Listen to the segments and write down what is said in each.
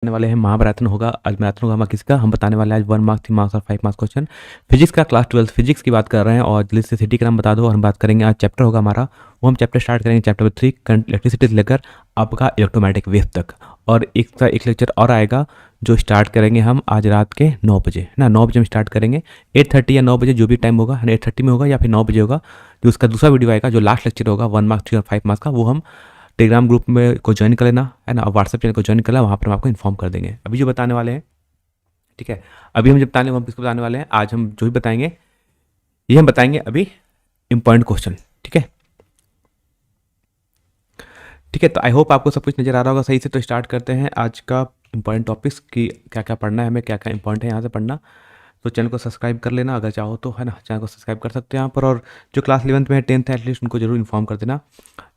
बताने वाले हैं महामैराथन होगा। आज मैराथन होगा हमारा किसका, हम बताने वाले हैं आज 1 मार्क्स 3 मार्क्स और 5 मार्क्स क्वेश्चन फिजिक्स का। क्लास 12 फिजिक्स की बात कर रहे हैं और जल्दी से सिटी का नाम बता दो। और हम बात करेंगे आज चैप्टर होगा हमारा, वो हम चैप्टर स्टार्ट करेंगे चैप्टर 3 करंट इलेक्ट्रिसिटी से लेकर आपका इलेक्ट्रोमैग्नेटिक वेव तक। और एक लेक्चर और आएगा जो स्टार्ट करेंगे हम आज रात के 9 बजे, है ना। 9 बजे हम स्टार्ट करेंगे, 8:30 या 9 बजे जो भी टाइम होगा, 8:30 में होगा या फिर 9 बजे होगा। जो उसका दूसरा वीडियो आएगा जो लास्ट लेक्चर होगा 1 मार्क्स 3 और 5 मार्क्स का, वो हम टेलीग्राम ग्रुप में को ज्वाइन कर लेना, है ना। और व्हाट्सएप चैनल को ज्वाइन कर लेना, वहाँ पर हम आपको इन्फॉर्म कर देंगे अभी जो बताने वाले हैं। ठीक है, अभी हम जब बताने हम किसको बताने वाले हैं, आज हम जो भी बताएंगे ये हम बताएंगे अभी इंपॉर्टेंट क्वेश्चन। ठीक है, ठीक है। तो आई होप आपको सब कुछ नजर आ रहा होगा सही से। तो स्टार्ट करते हैं आज का इंपॉर्टेंट टॉपिक्स की क्या क्या पढ़ना है हमें, क्या क्या इंपॉर्टेंट है यहाँ से पढ़ना। तो चैनल को सब्सक्राइब कर लेना अगर चाहो तो, है ना। चैनल को सब्सक्राइब कर सकते हैं यहाँ पर। और जो क्लास 11th में है 10th है एटलीस्ट उनको जरूर इन्फॉर्म कर देना।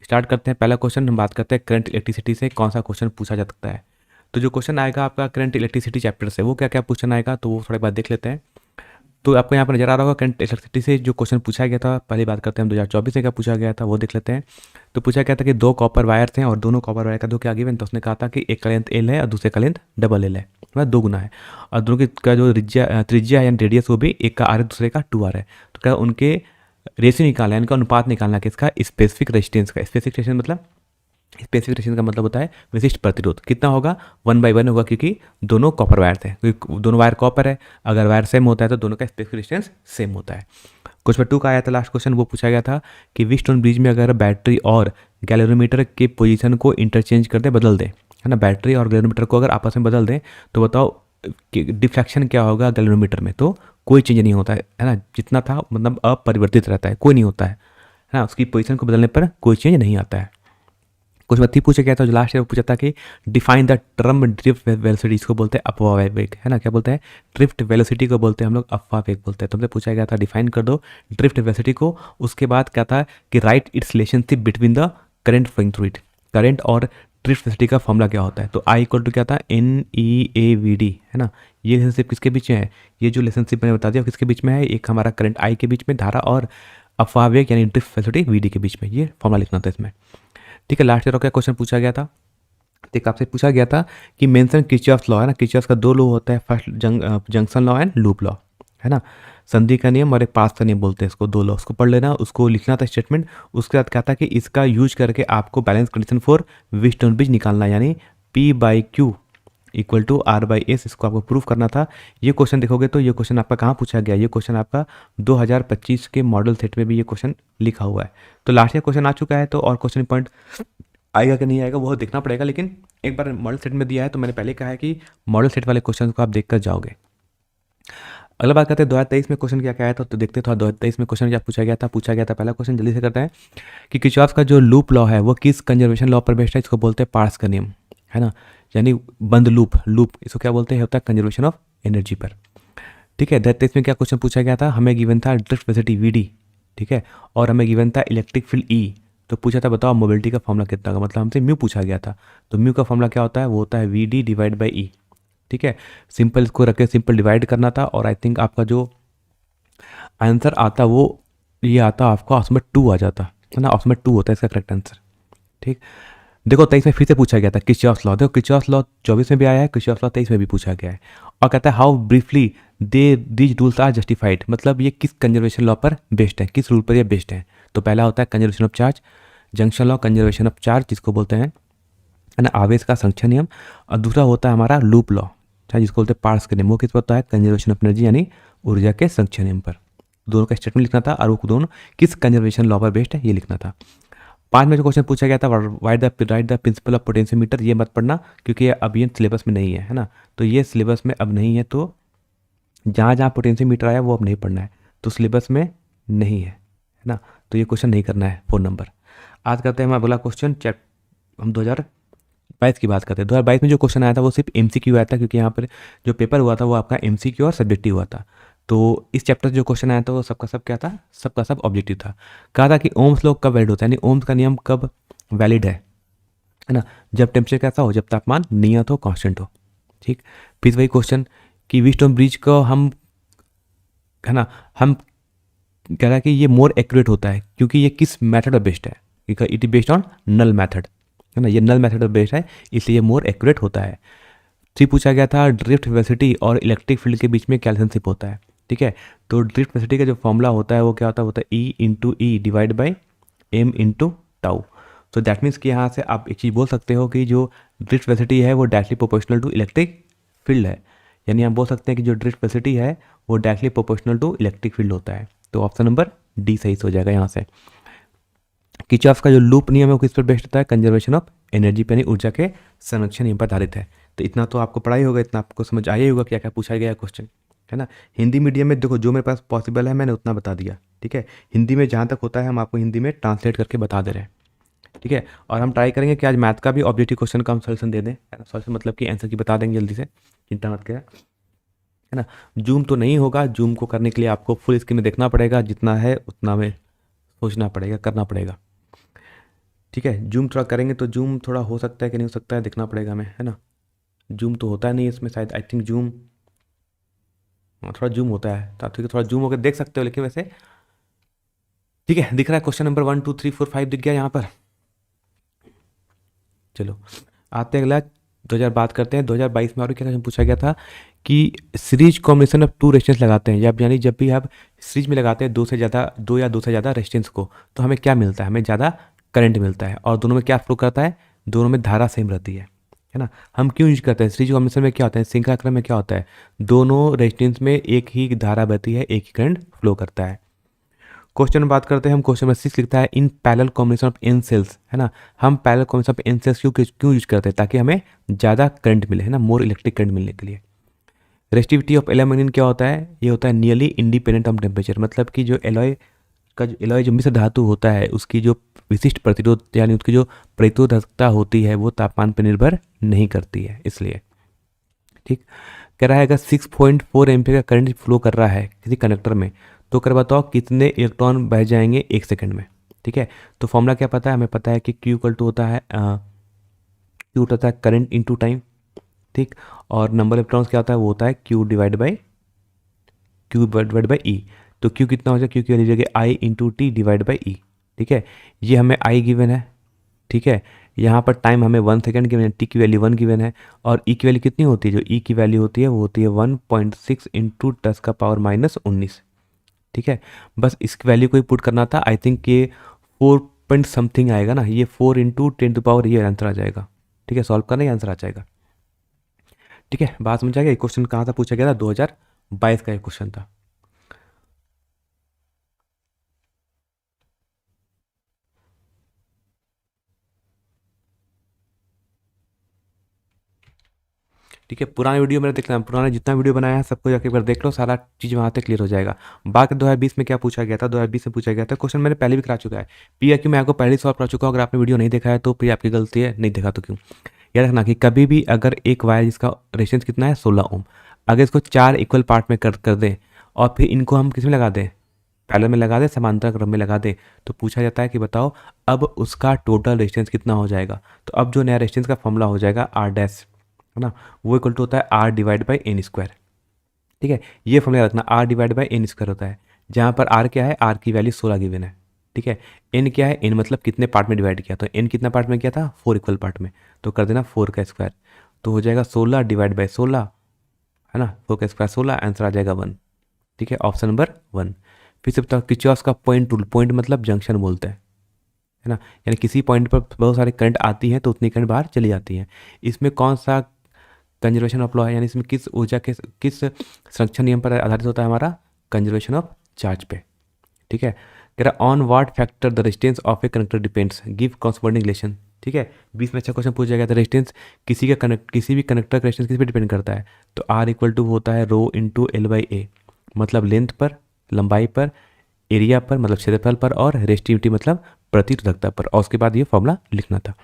स्टार्ट करते हैं पहला क्वेश्चन। हम बात करते हैं करंट इलेक्ट्रिसिटी से कौन सा क्वेश्चन पूछा जा सकता है। तो जो क्वेश्चन आएगा आपका करंट इलेक्ट्रिसिटी चैप्टर से, वो क्या क्या क्वेश्चन आएगा तो वो थोड़ी बात देख लेते हैं। तो आपको यहाँ पर नजर आ रहा होगा करंट इलेक्ट्रिसिटी से जो क्वेश्चन पूछा गया था। पहली बात करते हैं हम 2024 में क्या पूछा गया था वो देख लेते हैं। तो पूछा गया था कि दो कॉपर वायर थे और दोनों कॉपर वायर का दो क्या गिवन, तो उसने कहा था कि एक का लेंथ एल है और दूसरे का लेंथ डबल एल है, मतलब 2 गुना है। और दोनों की का जो त्रिज्या है यानी रेडियस वो भी एक का आर है दूसरे का 2r है। तो क्या उनके रेशियो निकालना है, इनका अनुपात निकालना है किसका, स्पेसिफिक रेजिस्टेंस का। स्पेसिफिक रेजिस्टेंस मतलब स्पेसिफिकेशन का मतलब होता है विशिष्ट प्रतिरोध। कितना होगा 1/1 होगा क्योंकि दोनों कॉपर वायर थे, क्योंकि दोनों वायर कॉपर है। अगर वायर सेम होता है तो दोनों का स्पेसिफिक रेजिस्टेंस सेम होता है। क्वेश्चन 2 का आया था लास्ट क्वेश्चन, वो पूछा गया था कि व्हीटस्टोन ब्रिज में अगर बैटरी और गैल्वेनोमीटर के पोजीशन को इंटरचेंज कर दे, बदल दें, है ना। बैटरी और गैल्वेनोमीटर को अगर आपस में बदल दें तो बताओ कि डिफ्लेक्शन क्या होगा गैल्वेनोमीटर में। तो कोई चेंज नहीं होता है ना, जितना था मतलब अपरिवर्तित रहता है, कोई नहीं होता है ना। उसकी पोजीशन को बदलने पर कोई चेंज नहीं आता है। कुछ बात पूछा गया था जो लास्ट ईयर पूछा था कि define the term drift velocity, इसको बोलते हैं अपवाह वेग, है ना। क्या बोलते हैं, ड्रिफ्ट वेलोसिटी को बोलते हैं हम लोग अपवाह वेग बोलते हैं। तुमसे पूछा गया था डिफाइन कर दो ड्रिफ्ट वेलोसिटी को। उसके बाद क्या था कि right it's relationship between the current flowing through it. Current और ड्रिफ्ट वेलोसिटी का फॉर्मूला क्या होता है, तो आई इक्वल टू क्या था NEAVD, है ना। ये रिलेशनशिप किसके बीच में है, ये जो रिलेशनशिप मैंने बता दिया किसके बीच में है, एक हमारा करंट आई के बीच में, धारा और अपवाह वेग यानी ड्रिफ्ट वेलोसिटी VD के बीच में। ये फॉर्मूला लिखना था इसमें। ठीक है, लास्ट ईयर क्या क्वेश्चन पूछा गया था, एक आपसे पूछा गया था कि मेंशन किरचॉफ लॉ, है ना। किरचॉफ का 2 लॉ होता है, first junction law and loop law, है ना। संधि का नियम और एक पास का नियम बोलते हैं इसको, 2 लॉ उसको पढ़ लेना, उसको लिखना था स्टेटमेंट। उसके बाद क्या था कि इसका यूज करके आपको balance condition for Wheatstone bridge निकालना, यानी P/Q इक्वल टू R/S, इसको आपको प्रूव करना था। ये क्वेश्चन देखोगे तो ये क्वेश्चन आपका कहाँ पूछा गया, ये क्वेश्चन आपका 2025 के मॉडल सेट में भी ये क्वेश्चन लिखा हुआ है। तो लास्ट ईयर क्वेश्चन आ चुका है, तो और क्वेश्चन पॉइंट आएगा कि नहीं आएगा वो देखना पड़ेगा, लेकिन एक बार मॉडल सेट में दिया है तो मैंने पहले कहा है कि मॉडल सेट वाले क्वेश्चन को आप देखकर जाओगे। अगला बात करते हैं 2023 में क्वेश्चन क्या क्या आया था, तो देखते थोड़ा 2023 में क्वेश्चन क्या पूछा गया था। पहला क्वेश्चन जल्दी से करते हैं कि किरचॉफ का जो लूप लॉ है वो किस कंजर्वेशन लॉ पर बेस्ड है, इसको बोलते हैं पार्स का नियम, है ना। यानी बंद लूप इसको क्या बोलते हैं, होता है कंजर्वेशन ऑफ एनर्जी पर। ठीक है, 2023 में क्या क्वेश्चन पूछा गया था, हमें गिवन था ड्रिफ्ट वेलोसिटी VD, ठीक है, और हमें गिवन था इलेक्ट्रिक फील्ड E। तो पूछा था बताओ मोबिलिटी का फॉर्मूला कितना का, मतलब हमसे म्यू पूछा गया था। तो म्यू का फॉर्मूला क्या होता है, वो होता है VD/E। ठीक है, सिंपल इसको रख के सिंपल डिवाइड करना था और आई थिंक आपका जो आंसर आता वो ये आता आपका ऑप्शन में 2 आ जाता, है ना। ऑप्शन में 2 होता है इसका करेक्ट आंसर। ठीक, देखो 23 में फिर से पूछा गया था किरचॉफ लॉ। देखो किरचॉफ लॉ 24 में भी आया है, किरचॉफ लॉ 23 में भी पूछा गया है। और कहता है how briefly these rules are justified, मतलब ये किस कंजर्वेशन लॉ पर बेस्ड है, किस रूल पर ये बेस्ड है। तो पहला होता है conservation of charge, junction law conservation of charge जिसको बोलते हैं, है ना, आवेश का संरक्षण नियम। और दूसरा होता है हमारा लूप लॉ, जिसको बोलते हैं पार्स का नियम, वो किस पर होता है कंजर्वेशन ऑफ एनर्जी यानी ऊर्जा के संरक्षण नियम पर। दोनों का स्टेटमेंट लिखना था और वो दोनों किस कंजर्वेशन लॉ पर बेस्ड है ये लिखना था। 5 में जो क्वेश्चन पूछा गया था right the principle of potentiometer, ये मत पढ़ना क्योंकि अब ये सिलेबस में नहीं है ना। तो ये सिलेबस में अब नहीं है, तो जहाँ जहाँ पोटेंशियोमीटर आया वो अब नहीं पढ़ना है, तो सिलेबस में नहीं है ना। तो ये क्वेश्चन नहीं करना है 4 नंबर। आज करते हैं हम अगला क्वेश्चन, हम 2022 की बात करते हैं। 2022 में जो क्वेश्चन आया था वो सिर्फ MCQ आया था, क्योंकि यहाँ पर जो पेपर हुआ था वो आपका MCQ और सब्जेक्टिव हुआ था। तो इस चैप्टर से जो क्वेश्चन आया था वो सबका सब क्या था, सबका सब ऑब्जेक्टिव था। कहा था कि ओम्स लॉ कब वैलिड होता है, यानी ओम्स का नियम कब वैलिड है ना, जब टेम्परेचर कैसा हो, जब तापमान नियत हो, कांस्टेंट हो। ठीक, फिर वही क्वेश्चन कि व्हीटस्टोन ब्रिज को हम, है ना, हम कह रहा है कि ये मोर एक्यूरेट होता है क्योंकि ये किस मेथड पर बेस्ड है, it is based on null method, है ना। ये नल मेथड पर बेस्ड है इसलिए ये मोर एक्यूरेट होता है। सी पूछा गया था ड्रिफ्ट वेलोसिटी और इलेक्ट्रिक फील्ड के बीच में क्या रिलेशनशिप होता है। ठीक है, तो ड्रिफ्ट वेलोसिटी का जो फॉर्मूला होता है वो क्या होता है E into E divide by M into tau. तो दैट मीन्स कि यहाँ से आप एक चीज़ बोल सकते हो कि जो ड्रिफ्ट वेलोसिटी है वो directly proportional to electric field है। यानी हम बोल सकते हैं कि जो ड्रिफ्ट वेलोसिटी है वो directly proportional to electric field होता है। तो ऑप्शन नंबर डी सही से हो जाएगा यहाँ से। किर्चॉफ का जो लूप नियम है वो किस पर बेस्ड होता है, कंजर्वेशन ऑफ एनर्जी पर, यानी ऊर्जा के संरक्षण नियम पर आधारित है। तो इतना तो आपको पढ़ाई होगा, इतना आपको समझ आया ही होगा क्या क्या पूछा गया क्वेश्चन, है ना। हिंदी मीडियम में देखो जो मेरे पास पॉसिबल है मैंने उतना बता दिया। ठीक है, हिंदी में जहाँ तक होता है हम आपको हिंदी में ट्रांसलेट करके बता दे रहे हैं। ठीक है, और हम ट्राई करेंगे कि आज मैथ का भी ऑब्जेक्टिव क्वेश्चन का हम सोल्यूशन दे दें, है ना। सोल्यूशन मतलब कि आंसर की बता देंगे जल्दी से, चिंता मत करें, है ना। जूम तो नहीं होगा, जूम को करने के लिए आपको फुल स्क्रीन में देखना पड़ेगा, जितना है उतना में सोचना पड़ेगा, करना पड़ेगा। ठीक है, जूम थोड़ा करेंगे तो जूम थोड़ा हो सकता है कि नहीं हो सकता है, देखना पड़ेगा हमें, है ना। जूम तो होता नहीं है इसमें शायद, आई थिंक जूम, थोड़ा जूम होता है तो आप ठीक है थोड़ा जूम होकर देख सकते हो, लेकिन वैसे ठीक है दिख रहा है। क्वेश्चन नंबर 1 2 3 4 5 दिख गया यहाँ पर। चलो आते हैं अगला, 2000 बात करते हैं। 2022 में और क्या क्वेश्चन पूछा गया था कि series combination of two resistance लगाते हैं, यानी जब भी आप सीरीज में लगाते हैं दो या दो से ज़्यादा रेजिस्टेंस को, तो हमें क्या मिलता है, हमें ज़्यादा करंट मिलता है, और दोनों में क्या फ्लो करता है, दोनों में धारा सेम रहती है ना। हम क्यों यूज करते हैं सीरीज कॉम्बिनेशन में, क्या होता है श्रृंखला क्रम में क्या होता है, दोनों रेजिस्टेंस में एक ही धारा बहती है, एक ही करंट फ्लो करता है। क्वेश्चन में बात करते हैं हम, क्वेश्चन नंबर 6 लिखता है in parallel combination of N cells, है ना। हम parallel combination of N cells क्यों यूज करते हैं, ताकि हमें ज़्यादा करंट मिले, है ना, मोर इलेक्ट्रिक करंट मिलने के लिए। रेसिस्टिविटी ऑफ एल्यूमिनियम क्या होता है, ये होता है नियरली इंडिपेंडेंट ऑफ टेम्परेचर, मतलब कि जो एलॉय जो मिश्र धातु होता है उसकी जो विशिष्ट प्रतिरोध यानी उसकी जो प्रतिरोधकता होती है वो तापमान पर निर्भर नहीं करती है, इसलिए। ठीक, कह रहा है अगर 6.4 एम्पीयर का करंट फ्लो कर रहा है किसी कंडक्टर में, तो कर बताओ कितने इलेक्ट्रॉन बह जाएंगे 1 सेकंड में। ठीक है, तो फॉर्मूला क्या पता है, हमें पता है कि Q इक्वल टू होता है करंट इनटू टाइम। ठीक, और नंबर ऑफ इलेक्ट्रॉन्स क्या होता है, वो होता है Q डिवाइड बाई E। तो Q कितना हो जाएगा, Q की वैल्यू जगह I into T divide by E। ठीक है, ये हमें I गिवन है। ठीक है, यहाँ पर टाइम हमें 1 सेकंड गिवन है, टी की वैल्यू 1 गिवन है, और ई की वैल्यू कितनी होती है, जो ई की वैल्यू होती है वो होती है 1.6 इंटू 10⁻−19। ठीक है, बस इसकी वैल्यू को ही पुट करना था। आई थिंक ये 4 पॉइंट समथिंग आएगा ना, ये 4 इंटू 10⁻, ये आंसर आ जाएगा। ठीक है, सॉल्व करना ही आंसर आ जाएगा। ठीक है, बात समझ आ गया। क्वेश्चन कहाँ था पूछा गया था, 2022 का एक क्वेश्चन था। ठीक है, पुराना वीडियो मेरा देखना, पुराना जितना वीडियो बनाया है सबको जाके एक बार देख लो, सारा चीज़ वहाँ तक क्लियर हो जाएगा। बाकी 2020 में क्या पूछा गया था, 2020 में पूछा गया था क्वेश्चन मैंने पहले भी करा चुका है। PIQ मैं आपको पहले सॉल्व करा चुका हूँ, अगर आपने वीडियो नहीं देखा है तो फिर आपकी गलती है, नहीं देखा तो क्यों। याद रखना कि कभी भी अगर एक वायर जिसका रेजिस्टेंस कितना है 16 ओम, अगर इसको 4 इक्वल पार्ट में कर दें और फिर इनको हम किस में लगा दें, पैरेलल में लगा दें, समांतर क्रम में लगा दें, तो पूछा जाता है कि बताओ अब उसका टोटल रेजिस्टेंस कितना हो जाएगा। तो अब जो नया रेजिस्टेंस का फॉर्मूला हो जाएगा R डैश, है ना, वो इक्वल टू होता है R divide by N square. ठीक है, ये फॉर्मूला रखना, R divide by N square होता है, जहाँ पर R क्या है, R की वैल्यू 16 गिवन है। ठीक है, N क्या है, N मतलब कितने पार्ट में डिवाइड किया, तो N कितना पार्ट में किया था, 4 इक्वल पार्ट में, तो कर देना 4 का स्क्वायर, तो हो जाएगा 16 डिवाइड बाई 16, है ना, 4 का स्क्वायर 16, आंसर आ जाएगा 1। ठीक है, ऑप्शन नंबर 1। फिर से बताओ किर्चॉफ का पॉइंट रूल, पॉइंट मतलब जंक्शन बोलते हैं, है ना, यानी किसी पॉइंट पर बहुत सारे करंट आती हैं तो उतनी करंट बाहर चली जाती हैं। इसमें कौन सा कंजर्वेशन ऑफ लॉ है, यानी इसमें किस ऊर्जा के किस संरक्षण नियम पर आधारित होता है हमारा, कंजर्वेशन ऑफ चार्ज पे। ठीक है, कह रहा on what factor the resistance of a conductor depends, give corresponding relation. ठीक है, 20 में अच्छा क्वेश्चन पूछा गया था, रेजिस्टेंस किसी भी कंडक्टर का रेजिस्टेंस किस पे डिपेंड करता है, तो R इक्वल टू होता है रो इंटू L बाई ए, मतलब लेंथ पर, लंबाई पर, एरिया पर मतलब क्षेत्रफल पर, और रेजिस्टिविटी मतलब प्रतिरोधकता पर, और उसके बाद ये फॉर्मूला लिखना था।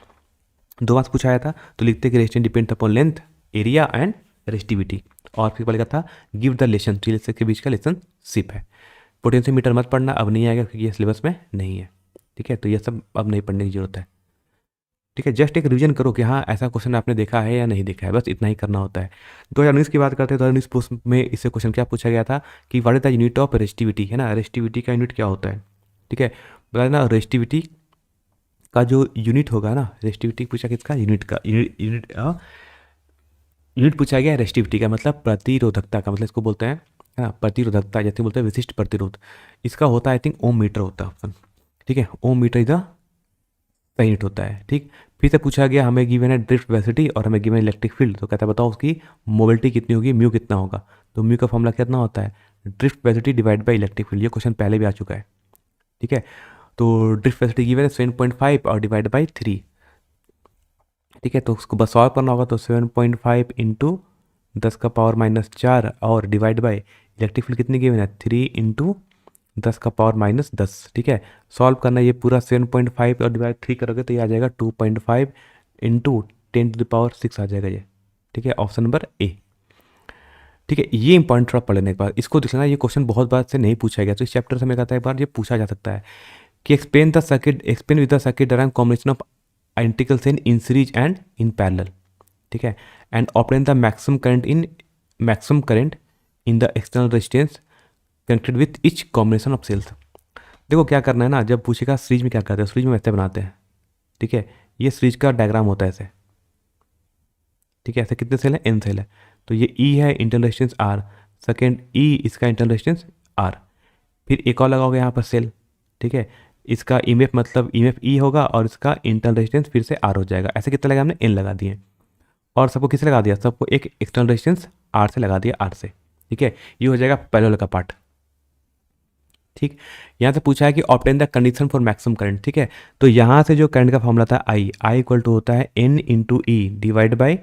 2 मार्क्स पूछा आया था, तो लिखते कि resistance depend upon length, area and resistivity, और फिर लिखा था गिव द रिलेशन, के बीच का रिलेशनशिप है। पोटेंशियोमीटर मत पढ़ना, अब नहीं आएगा क्योंकि ये सिलेबस में नहीं है। ठीक है, तो ये सब अब नहीं पढ़ने की जरूरत है। ठीक है, जस्ट एक रिवीजन करो कि हाँ ऐसा क्वेश्चन आपने देखा है या नहीं देखा है, बस इतना ही करना होता है। 2019 की बात करते हैं, 2019 में इससे क्वेश्चन क्या पूछा गया था कि what is the unit of resistivity, है ना, रेजिस्टिविटी का यूनिट क्या होता है। ठीक है, बता देना रेजिस्टिविटी का जो यूनिट होगा ना, रेजिस्टिविटी पूछा किसका, यूनिट का, यूनिट यूनिट पूछा गया है रेसिस्टिविटी का, मतलब प्रतिरोधकता का, मतलब इसको बोलते हैं है ना प्रतिरोधकता, जैसे बोलते हैं विशिष्ट प्रतिरोध। इसका होता है आई थिंक ओम मीटर होता है ऑप्शन, ठीक है, ओम मीटर इज द सही यूनिट होता है। ठीक, फिर से पूछा गया हमें गिवन है ड्रिफ्ट वेलोसिटी और हमें गिवन इलेक्ट्रिक फील्ड, तो कहता है बताओ उसकी मोबिलिटी कितनी होगी, म्यू कितना होगा। तो म्यू का फॉर्मूला कितना होता है, drift velocity divide by electric field. ये क्वेश्चन पहले भी आ चुका है, ठीक है। तो ड्रिफ्ट वेलोसिटी गिवन है 7.5 और डिवाइड बाई 3, ठीक है। तो उसको बस सॉल्व करना होगा, तो 7.5 इंटू 10⁻⁻4 और डिवाइड बाई इलेक्ट्रिक फील्ड कितनी गिवन है 3 इंटू 10⁻−10, ठीक है। सॉल्व करना ये पूरा 7.5 और डिवाइड 3 करोगे तो ये आ जाएगा 2.5 इंटू 10⁻6 आ जाएगा ये, ठीक है, ऑप्शन नंबर ए, ठीक है। ये इंपॉर्टेंट थोड़ा पढ़ लेने के बाद इसको देख लेना, ये क्वेश्चन बहुत बार से नहीं पूछा गया, तो इस चैप्टर से हमें कहता है एक बार ये पूछा जा सकता है कि explain with the circuit diagram combination of identical cell in series and in parallel, ठीक है, and obtain the maximum current in the external resistance connected with each combination of cells. देखो क्या करना है ना, जब पूछेगा सीरीज में क्या करते हैं, सीरीज में वैसे बनाते हैं, ठीक है। ये सीरीज का डायग्राम होता है ऐसे, ठीक है, ऐसे कितने सेल है, एन सेल है। तो ये ई है इंटरनल रेजिस्टेंस आर, सेकेंड ई इसका इंटरनल रेजिस्टेंस आर, फिर एक और लगाओगे यहाँ पर सेल, ठीक है। इसका ईएमएफ मतलब ईएमएफ ई होगा और इसका इंटरनल रेजिस्टेंस फिर से आर हो जाएगा। ऐसे कितना लगा हमने, एन लगा दिए, और सबको किससे लगा दिया, सबको एक एक्सटर्नल रेजिस्टेंस आर से लगा दिया, आर से, ठीक है। ये हो जाएगा पैरेलल का पार्ट, ठीक। यहाँ से पूछा है कि obtain the condition for maximum current, ठीक है। तो यहाँ से जो करंट का फॉर्मूला था आई इक्वल टू होता है N into E divide by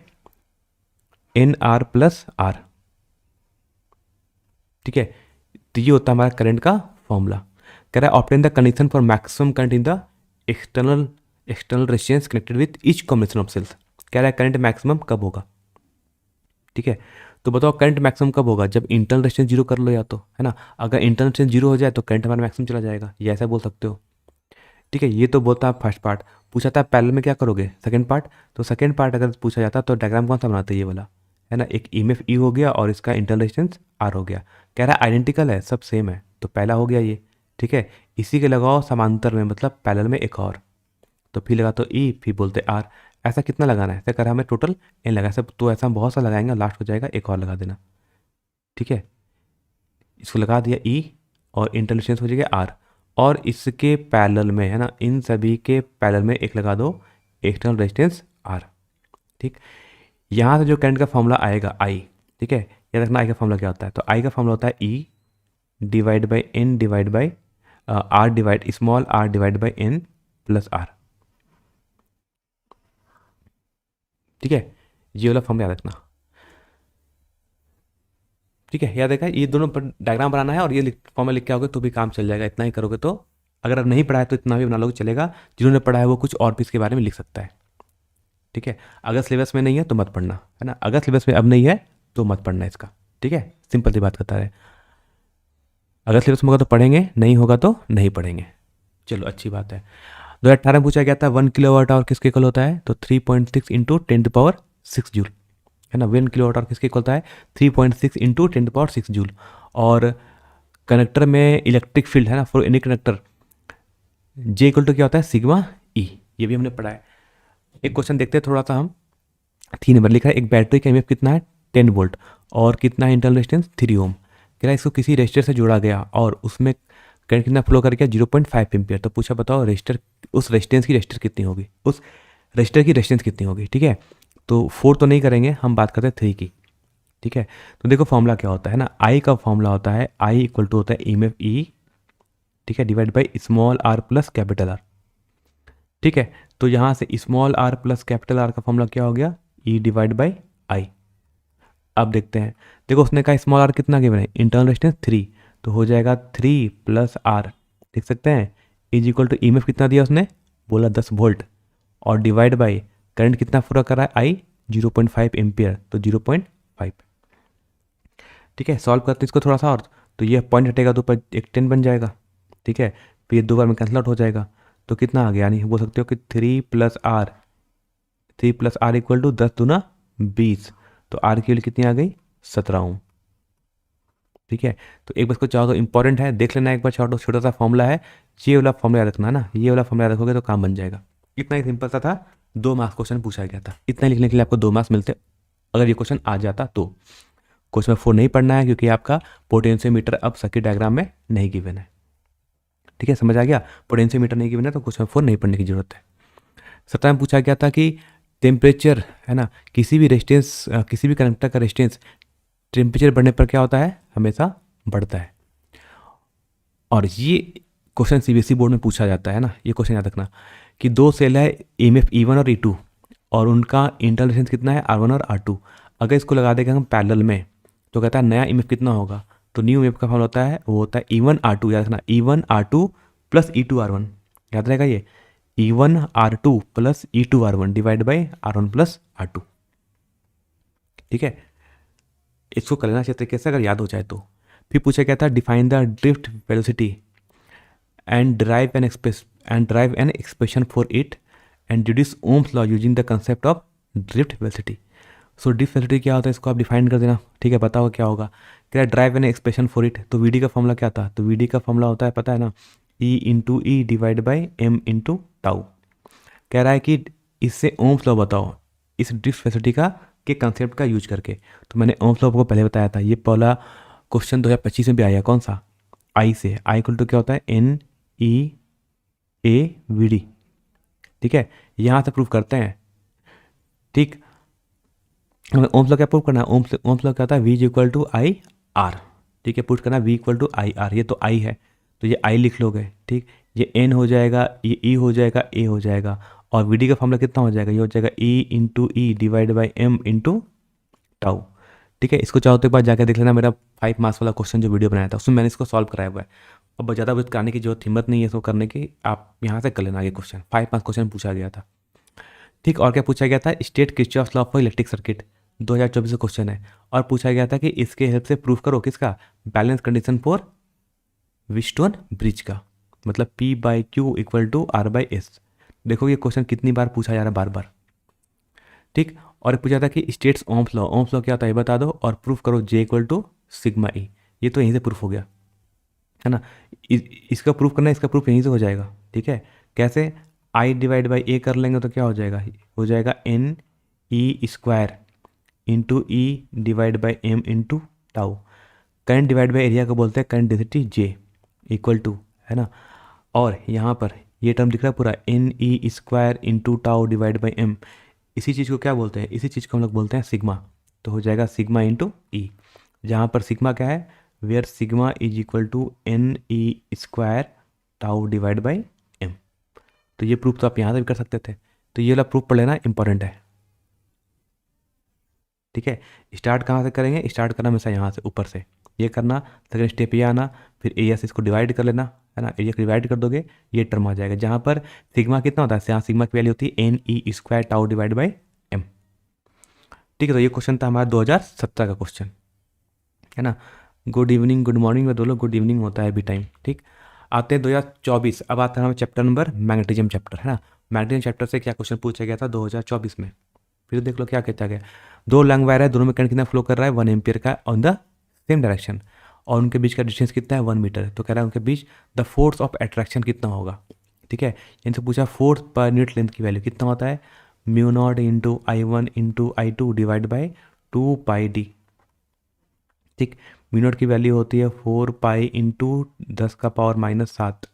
N R plus R, ठीक है। तो ये होता है हमारा करंट का फॉर्मूला। कह रहा है obtain the condition for maximum current in the external resistance connected with each combination of cells. कह रहा है करंट मैक्सिमम कब होगा, ठीक है। तो बताओ करंट मैक्सिमम कब होगा, जब इंटरनल रेजिस्टेंस जीरो कर लो या तो, है ना। अगर इंटरनल रेजिस्टेंस जीरो हो जाए तो करंट हमारा मैक्सिमम चला जाएगा, ये ऐसा बोल सकते हो, ठीक है। ये तो बोलता है फर्स्ट पार्ट। पूछा था पैरेलल में क्या करोगे, सेकंड पार्ट। तो सेकंड पार्ट अगर पूछा जाता तो डायग्राम कौन सा बनाते हैं, ये वाला, है ना। एक ईएमएफ ई हो गया और इसका इंटरनल रेजिस्टेंस आर हो गया। कह रहा है आइडेंटिकल है, सब सेम है, तो पहला हो गया ये, ठीक है। इसी के लगाओ समांतर में, मतलब पैरेलल में एक और, तो फिर लगा तो ई, फिर बोलते आर। ऐसा कितना लगाना है, ऐसा करा हमें टोटल एन लगा, सब तो ऐसा हम बहुत सा लगाएंगे, लास्ट हो जाएगा एक और लगा देना, ठीक है। इसको लगा दिया ई और इंटरनल रेजिस्टेंस हो जाएगा आर, और इसके पैरेलल में, है ना, इन सभी के पैरेलल में एक लगा दो एक्सटर्नल रेजिस्टेंस आर, ठीक। यहाँ से जो करंट का फॉर्मूला आएगा आई, ठीक है, याद रखना आई का फॉर्मूला क्या होता है। तो आई का फॉर्मूला होता है E divide by N divide by R divide small R divide by N plus R, ठीक है। ये वाला फॉर्मूला याद रखना, ठीक है। याद रखा, ये दोनों पर डायग्राम बनाना है और ये फॉर्मूला लिख के आओगे तो भी काम चल जाएगा, इतना ही करोगे तो। अगर नहीं पढ़ा है तो इतना भी बना लोगे चलेगा, जिन्होंने पढ़ा है वो कुछ और भी इसके बारे में लिख सकता है, ठीक है। अगर सिलेबस में नहीं है तो मत पढ़ना, है ना। अगर सिलेबस में अब नहीं है तो मत पढ़ना इसका, ठीक है। सिंपल सी बात करता है, अगर सिलेबस में होगा तो पढ़ेंगे, नहीं होगा तो नहीं पढ़ेंगे। चलो अच्छी बात है। 2018 में पूछा गया था 1 किलोवाट आवर किसके इक्वल होता है, तो 3.6 इंटू 10⁻6 जूल, है ना। 1 किलोवाट आवर किसके इक्वल होता है, 3.6 इंटू 10⁻6 जूल। और कनेक्टर में इलेक्ट्रिक फील्ड, है ना, for any connector J equal to क्या होता है, सिग्मा ई, ये भी हमने पढ़ा है। एक क्वेश्चन देखते हैं थोड़ा सा हम, 3 नंबर लिखा है, एक बैटरी का ईएमएफ कितना है 10 वोल्ट और कितना है इंटरनल रेजिस्टेंस 3 ओम। कह रहा है इसको किसी रजिस्टर से जोड़ा गया और उसमें करंट कितना फ्लो कर गया 0.5 एम्पियर। तो पूछा बताओ रजिस्टर, उस रेजिस्टेंस की रजिस्टर कितनी होगी, उस रजिस्टर की रेजिस्टेंस कितनी होगी, ठीक है। तो 4 तो नहीं करेंगे, हम बात करते हैं 3 की, ठीक है। तो देखो फॉर्मूला क्या होता है ना, आई का फॉर्मूला होता है आई इक्वल टू होता है ईएमएफ ई, ठीक है, divide by small R plus capital R, ठीक है। तो यहाँ से small R plus capital R का फॉर्मूला क्या हो गया, ई डिवाइड बाई आई। अब देखते हैं, देखो उसने कहा स्मॉल आर कितना गिवन है, इंटरनल रेजिस्टेंस 3, तो हो जाएगा 3 प्लस आर, देख सकते हैं, इज इक्वल टू ईएमएफ कितना दिया उसने, बोला 10 वोल्ट, और डिवाइड बाई करंट कितना पूरा कर रहा है आई 0.5 एम्पियर, तो 0.5, ठीक है। सॉल्व करते हैं इसको थोड़ा सा और, तो ये पॉइंट हटेगा तो ऊपर एक 10 बन जाएगा, ठीक है। फिर 2 बार में कैंसिल आउट हो जाएगा, तो कितना आ गया, यानी बोल सकते हो कि 3 प्लस आर इक्वल टू 10 दूना 20, तो आर की वैल्यू कितनी आ गई 17 ओम, ठीक है। तो एक बार को चाहो तो इंपॉर्टेंट है, देख लेना एक बार, छोटा सा फॉर्मूला है, ये वाला फॉर्मूला याद रखना ना, ये वाला फॉर्मूला याद रखोगे तो काम बन जाएगा। इतना ही सिंपल सा था, 2 मार्क्स क्वेश्चन पूछा गया था, इतना लिखने के लिए आपको 2 मार्क्स मिलते अगर ये क्वेश्चन आ जाता तो। क्वेश्चन नंबर 4 नहीं पढ़ना है क्योंकि आपका पोटेंशियोमीटर अब सर्किट डायग्राम में नहीं गिवन है। ठीक है, समझ आ गया। पोटेंशियोमीटर नहीं गिवन है तो क्वेश्चन नंबर 4 नहीं पढ़ने की जरूरत है। 17 में पूछा गया था कि टेम्परेचर है ना, किसी भी रेजिस्टेंस किसी भी कंडक्टर का रेजिस्टेंस टेम्परेचर बढ़ने पर क्या होता है, हमेशा बढ़ता है। और ये क्वेश्चन सीबीएसई बोर्ड में पूछा जाता है ना, ये क्वेश्चन याद रखना कि दो सेल है ईएमएफ E1 और E2 और उनका इंटरनल रेजिस्टेंस कितना है R1 और R2। अगर इसको लगा देंगे हम पैरेलल में तो कहता है नया ईएमएफ कितना होगा, तो न्यू ईएमएफ का फॉर्मूला होता है, वो होता है E1 R2, याद रखना E1 R2 plus E2 R1, याद रहेगा ये E1 R2 plus E2 R1 divide by R1 plus R2। ठीक है, इसको कर लेना अच्छे तरीके से अगर याद हो जाए तो। फिर पूछा गया था define the drift velocity and derive an expression for it and deduce Ohm's law using the concept of drift velocity। So drift velocity क्या होता है, इसको आप डिफाइन कर देना। ठीक है, बताओ क्या होगा। क्या drive an expression for it, तो वीडी का फॉर्मूला क्या था, तो वीडी का फॉर्मूला होता है पता है ना, E into E divide by M into tau. कह रहा है कि इससे ओम्स लॉ बताओ इस ड्रिफ्ट वेलोसिटी का के कंसेप्ट का यूज करके। तो मैंने ओम्स लॉ को पहले बताया था, ये पहला क्वेश्चन 2025 में भी आया, कौन सा, आई से। आई इक्वल टू क्या होता है, N E A V D. ठीक है, यहाँ से प्रूव करते हैं। ठीक, हमें ओम्स लॉ क्या प्रूव करना है, ओम्स लॉ क्या होता है, V equal to I R. ठीक है, प्रूव करना V equal to I R, ये तो I है तो ये I लिख लोगे। ठीक, ये N हो जाएगा, ये E हो जाएगा, A हो जाएगा, और VD का फॉर्मूला कितना हो जाएगा, ये हो जाएगा E into E divide by M into tau. ठीक है, इसको चाहो तो एक बार जाकर देख लेना, मेरा 5 मार्क्स वाला क्वेश्चन जो वीडियो बनाया था उसमें मैंने इसको सॉल्व कराया हुआ है। अब ज़्यादा बचत कराने की जरूरत हिम्मत नहीं है इसको करने की, आप यहाँ से कर लेना आगे क्वेश्चन। 5 मार्क्स क्वेश्चन पूछा गया था। ठीक, और क्या पूछा गया था, state Kirchhoff's law for electric circuit, 2024 का क्वेश्चन है। और पूछा गया था कि इसके हेल्प से प्रूफ करो किसका, balance condition for Wheatstone bridge का, मतलब P/Q इक्वल टू R/S। देखो ये क्वेश्चन कितनी बार पूछा जा रहा है, बार बार। ठीक, और पूछा था कि states Ohm's law, Ohm's law क्या होता है ये बता दो और प्रूफ करो J equal to sigma E। ये तो यहीं से प्रूफ हो गया है ना, इसका प्रूफ करना है, इसका प्रूफ यहीं से हो जाएगा। ठीक है, कैसे, I डिवाइड बाई A कर लेंगे तो क्या हो जाएगा N E square into E divide by M into tau. Current divide by area को बोलते हैं current density J equal to, है ना, और यहाँ पर ये टर्म दिख रहा है पूरा N E square into tau divide by M. इसी चीज़ को क्या बोलते हैं, इसी चीज़ को हम लोग बोलते हैं सिग्मा। तो हो जाएगा सिग्मा इंटू ई, जहाँ पर सिग्मा क्या है, where sigma is equal to N E square tau divide by M. तो ये प्रूफ तो आप यहाँ से भी कर सकते थे, तो ये वाला प्रूफ पढ़ लेना, इंपॉर्टेंट है। ठीक है, स्टार्ट कहाँ से करेंगे, स्टार्ट करना हमेशा यहाँ से ऊपर से, ये करना, सेकंड स्टेप ये आना, फिर एरिया से इसको डिवाइड कर लेना, है ना, एरिया को डिवाइड कर दोगे ये टर्म आ जाएगा, जहाँ पर सिग्मा कितना होता है, यहाँ सिग्मा की वैल्यू होती है N E square tau divide by M. ठीक है, तो ये क्वेश्चन था हमारा 2017 का क्वेश्चन, है ना। गुड इवनिंग, गुड मॉर्निंग में दो लोग गुड इवनिंग होता है अभी टाइम। ठीक, आते हैं 2024। अब आता है हमारा चैप्टर नंबर मैग्नेटिज्म चैप्टर, है ना। मैग्नेटिज्म चैप्टर से क्या क्वेश्चन पूछा गया था 2024 में, फिर देख लो क्या कहता गया। दो लंग वायर है, दोनों में करंट कितना फ्लो कर रहा है, 1 एम्पियर का ऑन द सेम डायरेक्शन, और उनके बीच का डिस्टेंस कितना है, 1 मीटर। तो कह रहा है उनके बीच द फोर्स ऑफ अट्रैक्शन कितना होगा। ठीक है, इनसे पूछा फोर्स पर यूनिट लेंथ की वैल्यू कितना होता है, mu not into I1 into I2 divide by 2 pi D. ठीक, म्यू नॉट की वैल्यू होती है 4 पाई इंटू 10⁻⁻7।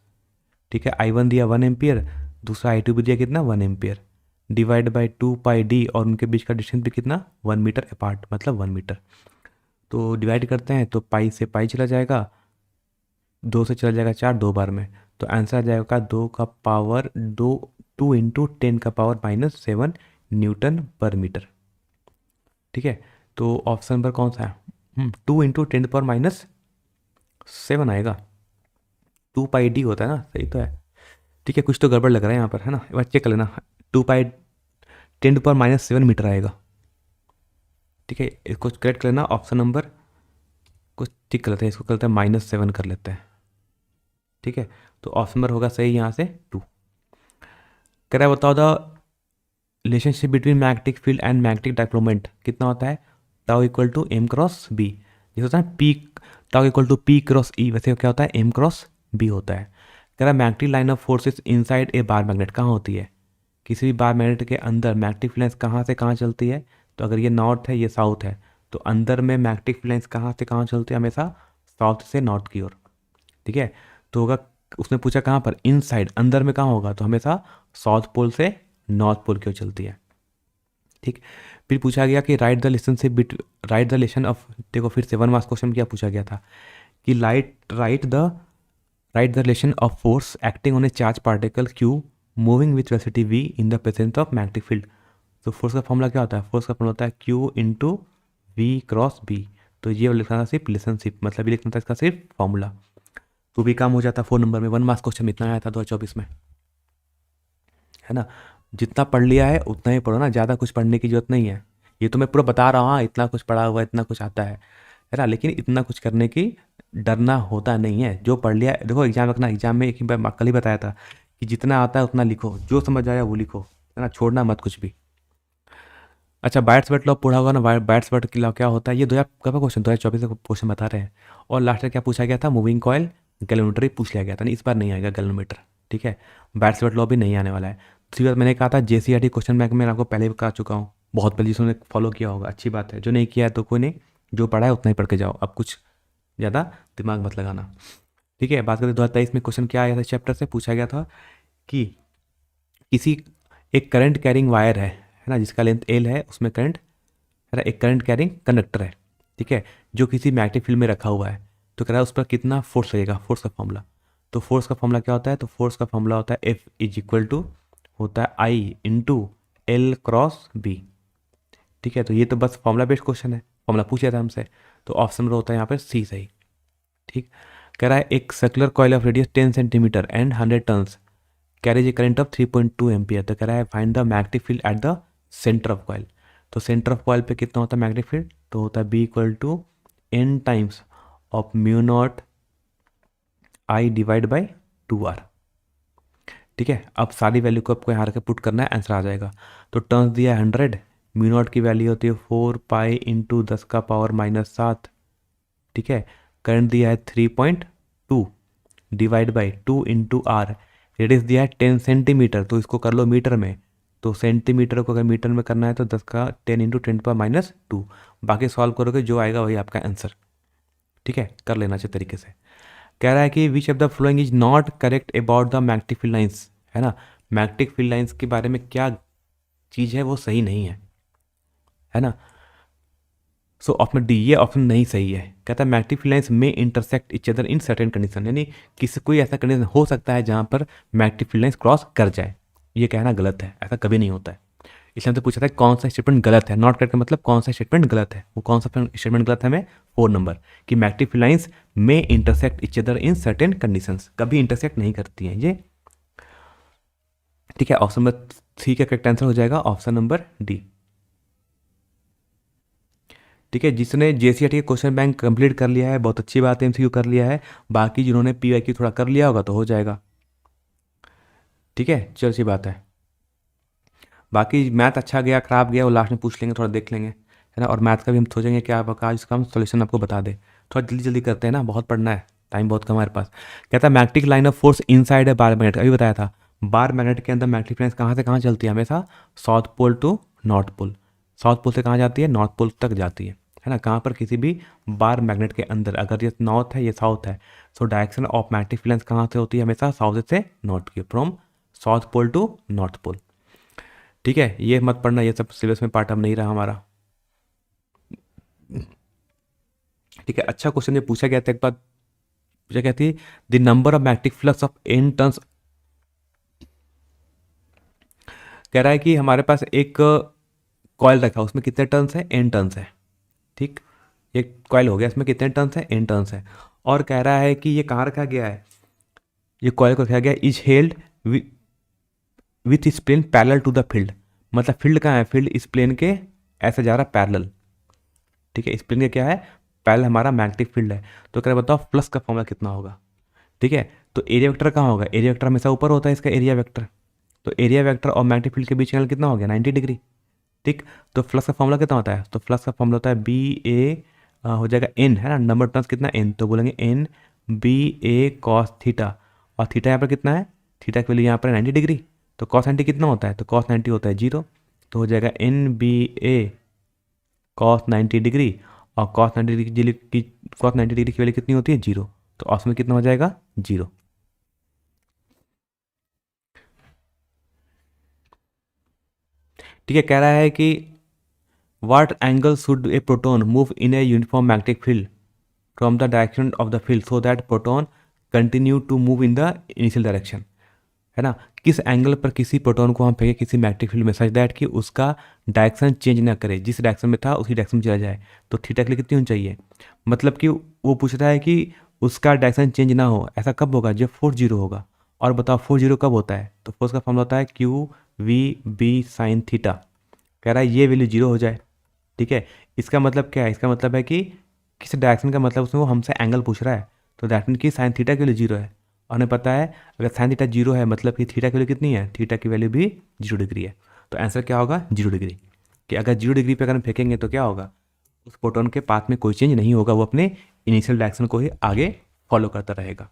ठीक है, I1 दिया 1 एम्पियर, दूसरा I2 भी दिया कितना, 1 ampere, divide by 2 pi D, और उनके बीच का डिस्टेंस भी कितना, 1 मीटर अपार्ट, मतलब 1 मीटर। तो डिवाइड करते हैं तो पाई से पाई चला जाएगा, 2 से चला जाएगा 4 दो बार में, तो आंसर आ जाएगा 2 इंटू 10⁻⁻7 न्यूटन पर मीटर। ठीक है, तो ऑप्शन नंबर कौन सा है, 2 इंटू 10⁻⁷ आएगा, 2 पाई डी होता है ना, सही तो है। ठीक है, कुछ तो गड़बड़ लग रहा है यहाँ पर, है ना, एक बार चेक कर लेना, 2 पाई 10⁻⁷ मीटर आएगा। ठीक है, इसको करेक्ट कर लेना, ऑप्शन नंबर कुछ ठीक कर लेते हैं, इसको करते हैं -7 कर लेते हैं। ठीक है, तो ऑप्शन नंबर होगा सही यहाँ से 2। कह रहा है बताओ the relationship between magnetic field and magnetic dipole moment कितना होता है, tau equal to M cross B। जैसे होता है P, tau equal to P cross E, वैसे क्या होता है M क्रॉस B होता है। कह रहा है magnetic line of forces inside a bar magnet कहाँ होती है, किसी भी बार मैग्नेट के अंदर मैग्नेटिक फ्लक्स कहाँ से कहाँ चलती है, तो तो अगर ये नॉर्थ है ये साउथ है, तो अंदर में मैग्नेटिक फील्ड लाइंस कहाँ से कहाँ चलती है, हमेशा साउथ से नॉर्थ की ओर। ठीक है, तो होगा, उसने पूछा कहाँ पर, इन साइड, अंदर में कहाँ होगा, तो हमेशा साउथ पोल से नॉर्थ पोल की ओर चलती है। ठीक, फिर पूछा गया कि write the relationship bit right the relation of, देखो फिर से 1 मार्क्स क्वेश्चन क्या पूछा गया था कि write the relation of force acting on a charge particle Q moving with velocity v in the presence of magnetic field. तो force का फॉर्मूला क्या होता है, फोर्स का फॉर्मूला होता है q into V cross B. तो ये लिखना था सिर्फ रिलेशनशिप, मतलब ये लिखना था इसका सिर्फ फॉर्मूला, तो भी काम हो जाता 4 नंबर में। 1 मार्क्स क्वेश्चन इतना आया था 2024 में, है ना। जितना पढ़ लिया है उतना ही पढ़ो ना, ज़्यादा कुछ पढ़ने की जरूरत नहीं है। ये तो मैं पूरा बता रहा हूँ, हाँ इतना कुछ पढ़ा हुआ है, इतना कुछ आता है ना, लेकिन इतना कुछ करने की डरना होता नहीं है। जो पढ़ लिया, देखो एग्जाम रखना, एग्जाम में एक ही बार कल ही बताया था कि जितना आता है उतना लिखो, जो समझ आया वो लिखो, है ना, छोड़ना मत कुछ भी। अच्छा, बायट्स लॉ पढ़ा होगा ना, बायट्स लॉ क्या होता है, ये 2000 कब का क्वेश्चन, 2024 का क्वेश्चन बता रहे हैं। और लास्ट में क्या पूछा गया था, मूविंग कॉयल गैलोमीटर ही पूछ लिया गया था, नहीं इस बार नहीं आएगा गैलोमीटर। ठीक है, बायट्स लॉ भी नहीं आने वाला है। दूसरी बात मैंने कहा था JCRT क्वेश्चन बैंक में आपको पहले भी कहा चुका हूँ, बहुत पहले, जिसने फॉलो किया होगा अच्छी बात है, जो नहीं किया है तो कोई नहीं, जो पढ़ा है उतना ही पढ़ के जाओ, अब कुछ ज़्यादा दिमाग मत लगाना। ठीक है, बात करते 2023 में क्वेश्चन क्या आया था, चैप्टर से पूछा गया था कि किसी एक करंट कैरिंग वायर है ना, जिसका लेंथ L है, उसमें करंट, है ना, एक करंट कैरिंग कंडक्टर है, ठीक है, जो किसी मैग्नेटिक फील्ड में रखा हुआ है। तो कह रहा है उस पर कितना फोर्स लगेगा, फोर्स का फॉर्मूला। तो फोर्स का फॉर्मूला क्या होता है, तो फोर्स का फॉर्मूला होता है F इज इक्वल टू होता है I into L cross B। ठीक है, तो ये तो बस फॉर्मूला बेस्ड क्वेश्चन है, फॉर्मूला पूछ लिया था हमसे, तो ऑप्शन में होता है यहाँ पर C सही। ठीक, कह रहा है एक circular coil of radius 10 centimetre and 100 turns carriage A current of 3.2 ampere. तो कह रहा है find the magnetic field at the centre of coil. तो सेंटर ऑफ कॉइल पे कितना होता है मैग्नेटिक फील्ड, तो होता है B equal to N times of mu not I divide by 2R। ठीक है, अब सारी वैल्यू को आपको यहाँ रख के पुट करना है, आंसर आ जाएगा। तो टर्न्स दिया है 100, म्यू नॉट की वैल्यू होती है 4 पाई इंटू 10 का पावर -7। ठीक है, करंट दिया है 3.2 divide by 2 into R, radius दिया है 10 सेंटीमीटर, तो इसको कर लो मीटर में, तो सेंटीमीटर को अगर मीटर में करना है तो 10 का 10 इंटू 10⁻²। बाकी सॉल्व करोगे जो आएगा वही आपका आंसर। ठीक है, कर लेना चाहिए तरीके से। कह रहा है कि which of the following is not correct about the magnetic field lines, है ना, मैग्नेटिक फील्ड लाइंस के बारे में क्या चीज़ है वो सही नहीं है ना। सो ऑप्शन डी, ये ऑप्शन नहीं सही है। कहता है मैग्नेटिक फील्ड लाइंस में intersect each other in certain condition, यानी किसी कोई ऐसा कंडीशन हो सकता है जहां पर मैग्नेटिक फील्ड लाइंस क्रॉस कर जाए। ये कहना गलत है, ऐसा कभी नहीं होता है। इसलिए हमसे पूछा था कौन सा स्टेटमेंट गलत है, नॉट करेक्ट का मतलब कौन सा स्टेटमेंट गलत है, वो कौन सा स्टेटमेंट गलत है हमें 4 नंबर, कि मैग्नेटिक फील्ड लाइंस में intersect each other in certain conditions, कभी इंटरसेक्ट नहीं करती हैं ये। ठीक है, ऑप्शन नंबर सी का करेक्ट आंसर हो जाएगा ऑप्शन नंबर डी। ठीक है, जिसने JCRT के क्वेश्चन बैंक कंप्लीट कर लिया है बहुत अच्छी बात है, MCQ कर लिया है, बाकी जिन्होंने PYQ थोड़ा कर लिया होगा तो हो जाएगा। ठीक है, चलो अच्छी बात है। बाकी मैथ अच्छा गया खराब गया वो लास्ट में पूछ लेंगे, थोड़ा देख लेंगे, है ना। और मैथ का भी हम सोचेंगे क्या आज इसका हम सोल्यूशन आपको बता दे। थोड़ा जल्दी जल्दी करते हैं ना, बहुत पढ़ना है, टाइम बहुत कम है हमारे पास। कहता है magnetic line of force inside है बार मैग्नेट, अभी बताया था, बार मैग्नेट के अंदर मैग्नेटिक लाइन कहाँ से कहाँ चलती है, हमेशा south pole to north pole. South pole से कहाँ जाती है, नॉर्थ पोल तक जाती है ना। कहाँ पर किसी भी बार मैग्नेट के अंदर, अगर ये नॉर्थ है ये साउथ है, so direction of magnetic field कहाँ से होती है, हमेशा साउथ से नॉर्थ की, from south pole to north pole. ठीक है, ये मत पढ़ना, ये सब सिलेबस में पार्ट अब नहीं रहा हमारा। ठीक है, अच्छा क्वेश्चन ये पूछा गया था एक बार, पूछा गया थी the number of magnetic flux of n turns. कह रहा है कि हमारे पास एक कॉइल रखा, उसमें कितने टर्न्स है, n टर्न्स है। ठीक, ये कॉइल हो गया, इसमें कितने टर्न्स है, n टर्न्स है। और कह रहा है कि ये कहाँ रखा गया है, ये कॉइल को रखा गया is held with its plane parallel to the field, मतलब फील्ड कहाँ है, फील्ड इस प्लेन के ऐसे जा रहा है पैरेलल। ठीक है, इस प्लेन का क्या है, पैरेलल हमारा मैग्नेटिक फील्ड है। तो कह रहा बताओ फ्लक्स का फॉर्मूला कितना होगा। ठीक है, तो एरिया वेक्टर कहाँ होगा, एरिया वेक्टर हमेशा ऊपर होता है इसका एरिया वेक्टर, तो एरिया वेक्टर और मैग्नेटिक फील्ड के बीच एंगल कितना हो गया, 90 डिग्री। ठीक, तो फ्लक्स का फॉर्मूला कितना होता है, तो फ्लक्स का फॉर्मूला होता है BA हो जाएगा n, है ना, नंबर टर्न्स कितना n, तो बोलेंगे n BA cos थीटा, और थीटा यहाँ पर कितना है, थीटा की वैल्यू यहाँ पर 90 डिग्री, तो cos 90 कितना होता है, तो cos 90 होता है 0, तो हो जाएगा NBA cos 90 डिग्री, और cos 90 डिग्री की वैल्यू कितनी होती है, 0। तो ऑप्शन में कितना हो जाएगा, 0। ठीक है, कह रहा है कि what angle should a proton move in a uniform magnetic field from the direction of the field so that proton continue to move in the initial direction, है ना। किस एंगल पर किसी प्रोटॉन को हम फेंके किसी मैग्नेटिक फील्ड में, सच दैट कि उसका डायरेक्शन चेंज ना करे, जिस डायरेक्शन में था उसी डायरेक्शन में चला जाए। तो थीटा के लिए कितनी होनी चाहिए, मतलब कि वो पूछ रहा है कि उसका डायरेक्शन चेंज ना हो, ऐसा कब होगा, जब फोर्स जीरो होगा। और बताओ फोर्स जीरो कब होता है, तो फोर्स का फॉर्मूला होता है Q V B sine theta. कह रहा है ये वैल्यू जीरो हो जाए। ठीक है, इसका मतलब क्या है, इसका मतलब है कि किस डायरेक्शन का मतलब उसमें वो हमसे एंगल पूछ रहा है, तो दैट मीन कि साइन थीटा की वैल्यू जीरो है। और हमें पता है अगर साइन थीटा जीरो है मतलब कि थीटा की वैल्यू कितनी है, थीटा की वैल्यू भी 0 डिग्री है। तो आंसर क्या होगा, 0 डिग्री। कि अगर 0 डिग्री पे अगर हम फेंकेंगे तो क्या होगा, उस प्रोटॉन के पाथ में कोई चेंज नहीं होगा, वो अपने इनिशियल डायरेक्शन को ही आगे फॉलो करता रहेगा।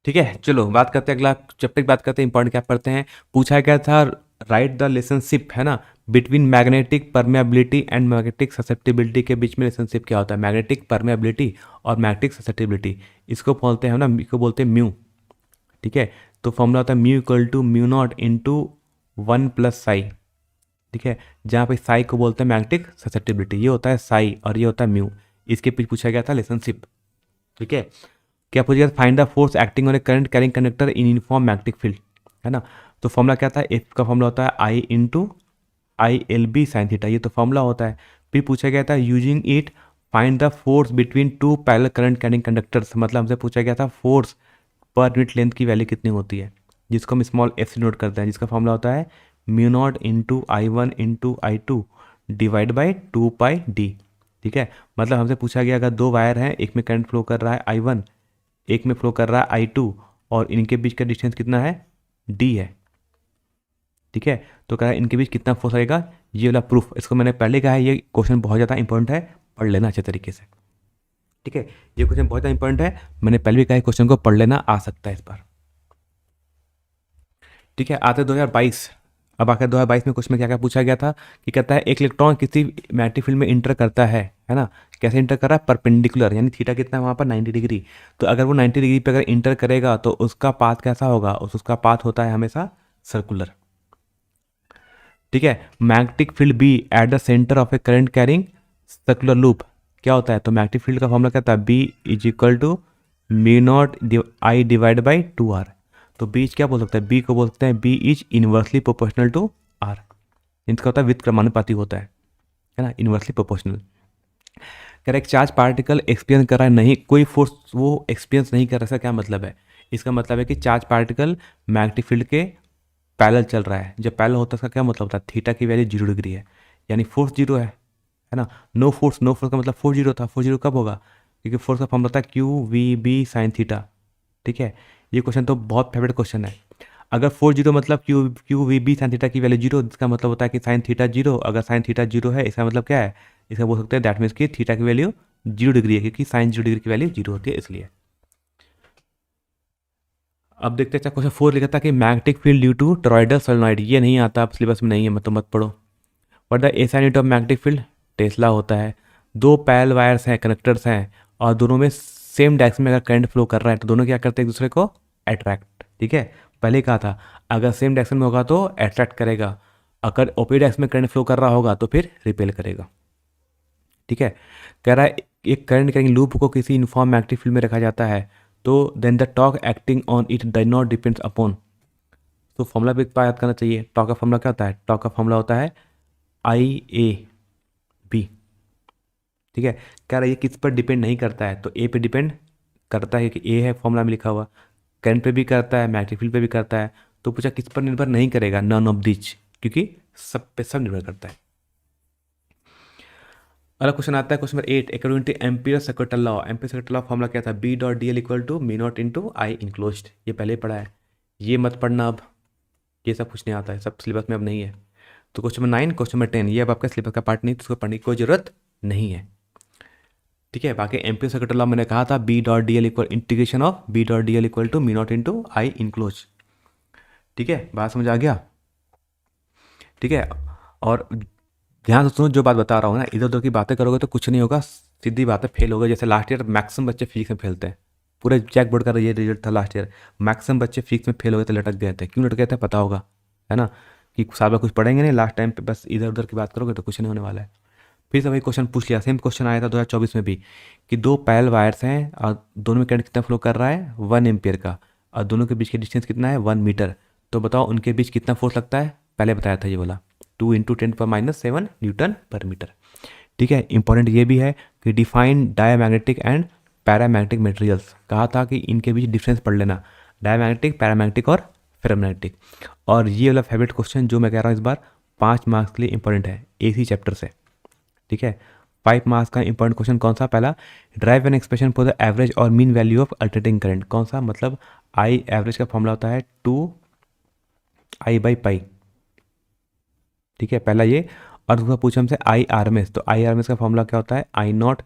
ठीक है, चलो बात करते हैं अगला चैप्टर की, बात करते हैं इंपॉर्टेंट क्या पढ़ते हैं। पूछा गया था राइट द रिलेशनशिप, है ना, between magnetic permeability and magnetic susceptibility के बीच में रिलेशनशिप क्या होता है, मैग्नेटिक परमेबिलिटी और मैग्नेटिक ससेप्टिबिलिटी। इसको बोलते हैं ना, इसको बोलते हैं म्यू। ठीक है, तो फॉर्मूला होता है mu equal to mu not into 1 + psi. ठीक है, जहाँ पे साई को बोलते हैं मैग्नेटिक ससेप्टिबिलिटी, ये होता है साई और ये होता है म्यू। इसके पीछे पूछा गया था रिलेशनशिप। ठीक है, क्या पूछा गया, find the force acting on A current carrying conductor in uniform magnetic field, है ना। तो फॉर्मूला क्या था, एफ का फॉर्मूला होता है I into I L B sine theta, ये तो फॉर्मूला होता है। फिर पूछा गया था using it find the force between two parallel current carrying conductors, मतलब हमसे पूछा गया था फोर्स पर यूनिट लेंथ की वैल्यू कितनी होती है, जिसको हम स्मॉल एफ से नोट करते हैं, जिसका फॉर्मूला होता है mu not into I one into I two divide by 2πd। ठीक है, मतलब हमसे पूछा गया अगर दो वायर हैं, एक में करंट फ्लो कर रहा है आई वन, एक में फ्लो कर रहा है आई टू, और इनके बीच का डिस्टेंस कितना है, डी है। ठीक है, तो कह रहा है इनके बीच कितना फोर्स आएगा, ये वाला प्रूफ, इसको मैंने पहले कहा है, ये क्वेश्चन बहुत ज़्यादा इंपॉर्टेंट है, पढ़ लेना अच्छे तरीके से। ठीक है, ये क्वेश्चन बहुत ज़्यादा इंपॉर्टेंट है, मैंने पहले भी कहा है क्वेश्चन को पढ़ लेना, आ सकता है इस बार। ठीक है, आते 2022। अब आकर 2022 में क्वेश्चन में क्या क्या पूछा गया था, कि कहता है एक इलेक्ट्रॉन किसी मैग्नेटिक फील्ड में इंटर करता है ना, कैसे इंटर कर रहा है, परपेंडिकुलर, यानी थीटा कितना है वहाँ पर 90 डिग्री। तो अगर वो 90 डिग्री पे अगर इंटर करेगा तो उसका पाथ कैसा होगा, उसका पाथ होता है हमेशा सर्कुलर। ठीक है, magnetic field B at the centre of a current carrying circular loop क्या होता है, तो मैग्नेटिक फील्ड का फॉर्मूला क्या होता है, B is equal to mu not I divide by 2r। तो बीच क्या बोल सकते हैं, बी को बोल सकते हैं B is inversely proportional to R, इसका होता है विद क्रमानुपाती होता है ना, इनवर्सली प्रोपोर्शनल। कह रहा है एक चार्ज पार्टिकल एक्सपीरियंस कर रहा है, नहीं कोई फोर्स वो एक्सपीरियंस नहीं कर रहा, इसका क्या मतलब है, इसका मतलब है कि चार्ज पार्टिकल मैग्नेटिक फील्ड के पैरेलल चल रहा है। जब पैरेलल होता है इसका क्या मतलब होता है, थीटा की वैल्यू 0 डिग्री है, यानी फोर्स जीरो है ना। नो फोर्स, नो फोर्स का मतलब फोर्स जीरो था, फोर्स जीरो कब होगा, क्योंकि फोर्स का फॉर्मूला होता है Q V B sine theta. ठीक है, ये क्वेश्चन तो बहुत फेवरेट क्वेश्चन है। अगर फोर जीरो मतलब Q Q V B sine theta की वैल्यू जीरो, इसका मतलब होता है कि साइन थीटा जीरो, अगर साइन थीटा जीरो है इसका मतलब क्या है, इसका बोल सकते हैं दैट मीन्स कि थीटा की वैल्यू 0 डिग्री है, क्योंकि साइन 0 डिग्री की वैल्यू जीरो होती है इसलिए। अब देखते हैं क्वेश्चन 4 लिखा था कि magnetic field due to toroidal solenoid, ये नहीं आता आप सिलेबस में नहीं है, मतलब मत पढ़ो। But the SI unit of magnetic field Tesla होता है। दो पैरेलल वायर्स हैं, कनेक्टर्स हैं, और दोनों में सेम डायरेक्शन में अगर करंट फ्लो कर रहा है तो दोनों क्या करते हैं एक दूसरे को अट्रैक्ट। ठीक है, पहले कहा था अगर सेम डायरेक्शन में होगा तो अट्रैक्ट करेगा, अगर ओपोजिट डायरेक्शन में करंट फ्लो कर रहा होगा तो फिर रिपेल करेगा। ठीक है, कह रहा है एक करंट कैरिंग लूप को किसी यूनिफॉर्म मैग्नेटिक फील्ड में रखा जाता है, तो then the torque acting on it does not depends upon. तो फॉर्मूला भी एक बार याद करना चाहिए, टॉर्क का फॉर्मूला क्या होता है, टॉर्क का फॉर्मूला होता है आई ए बी। ठीक है, कह रहा है ये किस पर डिपेंड नहीं करता है, तो ए पे डिपेंड करता है कि ए है फॉर्मूला में लिखा हुआ, करंट पे भी करता है, मैग्नेटिक फील्ड पे भी करता है। तो पूछा किस पर निर्भर नहीं करेगा, नन ऑफ दिच, क्योंकि सब पे सब निर्भर करता है। अगला क्वेश्चन आता है question number 8, according to Ampere circuital law, Ampere circuital law formula क्या था, B dot D L equal to mu not into I enclosed. ये पहले ही पढ़ा है, ये मत पढ़ना अब, ये सब कुछ नहीं आता है, सब सिलेबस में अब नहीं है। तो क्वेश्चन नंबर 9, क्वेश्चन नंबर 10 ये अब आपका सिलेबस का पार्ट नहीं, तो उसको पढ़ने की कोई जरूरत नहीं है। ठीक है। बाकी एम्पियर सेकेंड लॉ मैंने कहा था B dot D L equal integration of B dot D L equal to mu not into I enclose. ठीक है, बात समझ आ गया। ठीक है, और ध्यान से सुनो जो बात बता रहा हूँ ना, इधर उधर की बातें करोगे तो कुछ नहीं होगा, सीधी बातें फेल होगा। जैसे लास्ट ईयर मैक्सिमम बच्चे फिजिक्स में फेलते हैं, पूरे चेक बोर्ड का ये रिजल्ट था लास्ट ईयर, मैक्सिमम बच्चे फिजिक्स में फेल हो गए थे, लटक गए थे। क्यों लटक गए थे पता होगा, है ना, कि साल में कुछ पढ़ेंगे नहीं, लास्ट टाइम पे बस इधर उधर की बात करोगे तो कुछ नहीं होने वाला है। फिर से वही क्वेश्चन पूछ लिया, सेम क्वेश्चन आया था 2024 में भी, कि दो पैरेलल वायर्स हैं और दोनों में करंट कितना फ्लो कर रहा है 1 एम्पियर का, और दोनों के बीच की डिस्टेंस कितना है 1 मीटर। तो बताओ उनके बीच कितना फोर्स लगता है, पहले बताया था ये वाला 2 इंटू 10⁻⁷ न्यूटन पर मीटर। ठीक है, इंपॉर्टेंट ये भी है कि define diamagnetic and paramagnetic materials, कहा था कि इनके बीच डिफरेंस पढ़ लेना, डायमैग्नेटिक, पैरामैग्नेटिक और फेरोमैग्नेटिक। और ये वाला फेवरेट क्वेश्चन जो मैं कह रहा हूँ इस बार 5 मार्क्स के लिए इंपॉर्टेंट है, एसी चैप्टर से। ठीक है, 5 मार्क्स का इंपॉर्टेंट क्वेश्चन कौन सा, पहला derive an expression for the average और mean value of alternating current. कौन सा, मतलब आई एवरेज का फॉर्मूला होता है 2I/π। ठीक है, पहला ये। और दूसरा पूछा हमसे आई आर एम एस, तो आई आर एम एस का फॉर्मूला क्या होता है I0,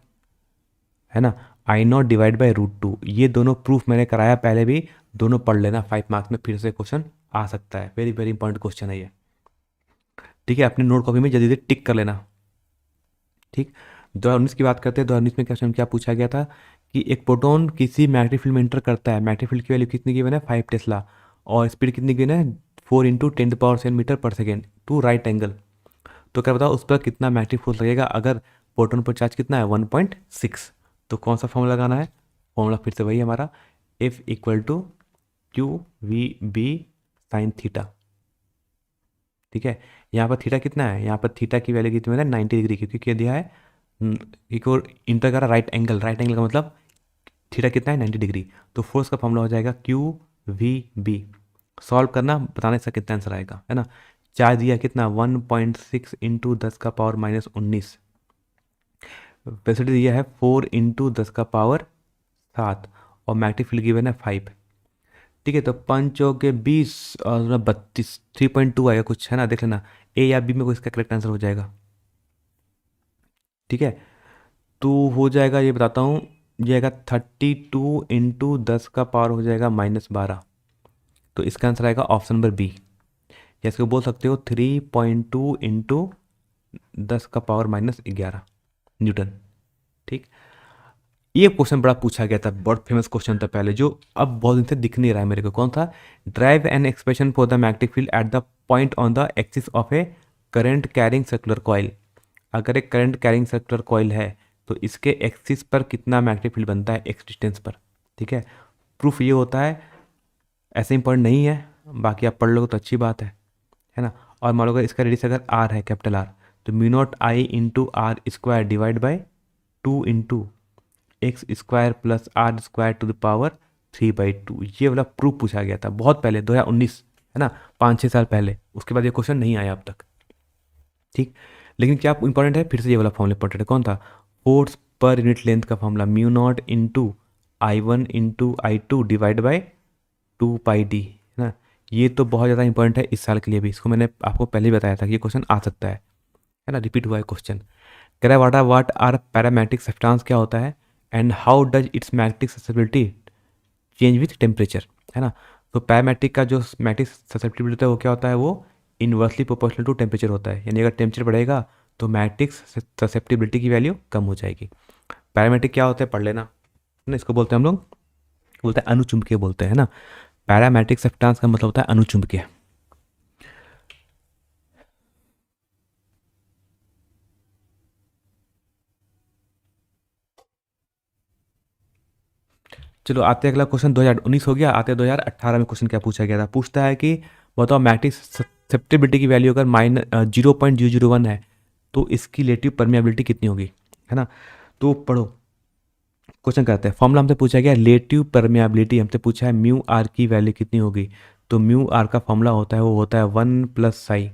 है ना, I0 डिवाइड बाई √2। ये दोनों प्रूफ मैंने कराया पहले भी, दोनों पढ़ लेना, 5 मार्क्स में फिर से क्वेश्चन आ सकता है, वेरी वेरी इंपॉर्टेंट क्वेश्चन है ये। ठीक है, अपनी नोट कॉपी में जल्दी जल्दी टिक कर लेना। ठीक, 2019 की बात करते हैं। 2019 में क्वेश्चन क्या पूछा गया था कि एक प्रोटॉन किसी मैग्नेटिक फील्ड में इंटर करता है, मैग्नेटिक फील्ड की वैल्यू कितनी गिवन है 5 टेस्ला, और स्पीड कितनी गिवन है 4 इंटू 10⁻⁷ मीटर पर सेकेंड टू राइट एंगल। तो क्या बताओ उस पर कितना मैग्नेटिक फोर्स लगेगा अगर प्रोटॉन पर चार्ज कितना है 1.6। तो कौन सा फॉर्मूला लगाना है, फॉर्मूला फिर से वही है हमारा, F equal to QVB sine theta. ठीक है, यहाँ पर थीटा कितना है, यहाँ पर थीटा की वैल्यू कितनी है 90 डिग्री, क्योंकि क्या दिया है एक और इंटर करा राइट एंगल, राइट एंगल का मतलब थीटा कितना है 90 डिग्री। तो फोर्स का फॉर्मूला हो जाएगा QVB। सॉल्व करना, बताना इसका कितना आंसर आएगा, है ना। चार्ज दिया कितना 1.6 इंटू 10⁻⁻19, वेलोसिटी दिया है 4 इंटू 10⁻7, और मैग्नेटिक फील्ड गिवन है 5। ठीक है, तो 5 चौके 20 और 32, 3.2 आएगा कुछ, है ना, देख लेना ए या बी में कोई इसका करेक्ट आंसर हो जाएगा। ठीक है, तो हो जाएगा, ये बताता हूँ, ये आएगा 32 इंटू 10 का पावर हो जाएगा -12। तो इसका आंसर आएगा ऑप्शन नंबर बी, या इसको बोल सकते हो 3.2 इंटू 10⁻11 न्यूटन। ठीक, ये क्वेश्चन बड़ा पूछा गया था, बहुत फेमस क्वेश्चन था पहले, जो अब बहुत दिन से दिख नहीं रहा है मेरे को। कौन था, drive an expression for the magnetic field at the point on the axis of a current carrying circular coil. अगर एक करंट कैरिंग सर्कुलर कॉइल है तो इसके एक्सिस पर कितना मैग्नेटिक फील्ड बनता है एक्स डिस्टेंस पर। ठीक है, प्रूफ ये होता है, ऐसे इंपॉर्टेंट नहीं है, बाकी आप पढ़ लोगे तो अच्छी बात है ना। और मान लो अगर इसका रेडियस अगर आर है, कैपिटल आर, तो μ0I into R square divide by 2 into X square plus R square to the power 3/2। ये वाला प्रूफ पूछा गया था बहुत पहले, 2019, है ना, 5-6 साल पहले। उसके बाद ये क्वेश्चन नहीं आया अब तक। ठीक, लेकिन क्या इंपॉर्टेंट है, फिर से ये वाला फॉर्मूला इंपॉर्टेंट है। कौन था, फोर्स पर यूनिट लेंथ का formula μ0 into I1 into I2 divide by 2πd, है ना। ये तो बहुत ज़्यादा इंपॉर्टेंट है इस साल के लिए भी, इसको मैंने आपको पहले ही बताया था कि ये क्वेश्चन आ सकता है ना, रिपीट हुआ है क्वेश्चन। कह रहा है व्हाट आर पैरामैग्नेटिक सब्सटेंस, क्या होता है, and how does it's magnetic susceptibility change with temperature, है ना। तो पैरामैग्नेटिक का जो मैग्नेटिक ससेप्टिबिलिटी होता है वो क्या होता है, वो इन्वर्सली प्रोपोर्शनल टू टेम्परेचर होता है, यानी अगर टेम्परेचर बढ़ेगा तो मैग्नेटिक ससेप्टिबिलिटी की वैल्यू कम हो जाएगी। पैरामैग्नेटिक क्या होता है पढ़ लेना, है ना, इसको बोलते हैं हम लोग, बोलते हैं अनुचुंबकीय बोलते हैं ना। पैरामैग्नेटिक सब्सटेंस का मतलब होता है अनुचुंबकीय। चलो आते अगला क्वेश्चन, 2019 हो गया, आते 2018 में क्वेश्चन क्या पूछा गया था। पूछता है कि बताओ मैग्नेटिक ससेप्टिबिलिटी की वैल्यू अगर -0.001 है तो इसकी रिलेटिव परमिएबिलिटी कितनी होगी, है ना। तो पढ़ो, क्वेश्चन करते हैं। फॉर्मूला हमसे पूछा गया रिलेटिव परमिएबिलिटी, हमसे पूछा है μr की वैल्यू कितनी होगी। तो μr का फॉर्मूला होता है, वो होता है 1 + साई।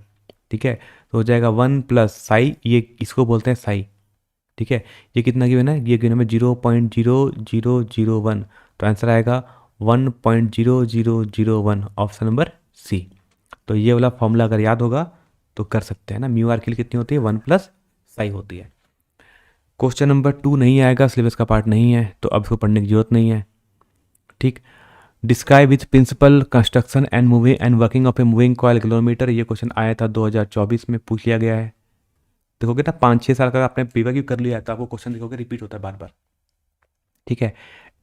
ठीक है, तो हो जाएगा 1 + साई, ये इसको बोलते हैं साई। ठीक है, ये कितना गिवन है, ये गिवन है 0.0001। तो आंसर आएगा 1.0001, ऑप्शन नंबर सी। तो ये वाला फॉर्मूला अगर याद होगा तो कर सकते हैं ना, μr के लिए कितनी होती है 1 + साई होती है। क्वेश्चन नंबर 2 नहीं आएगा, सिलेबस का पार्ट नहीं है तो अब इसको पढ़ने की जरूरत नहीं है। ठीक। Describe with principle construction and moving and working of a moving coil kilometre, ये क्वेश्चन आया था 2024 में, पूछ लिया गया है। देखोगे ना 5-6 साल का आपने प्रीवियस कर लिया है तो आपको क्वेश्चन देखोगे रिपीट होता है बार बार। ठीक है।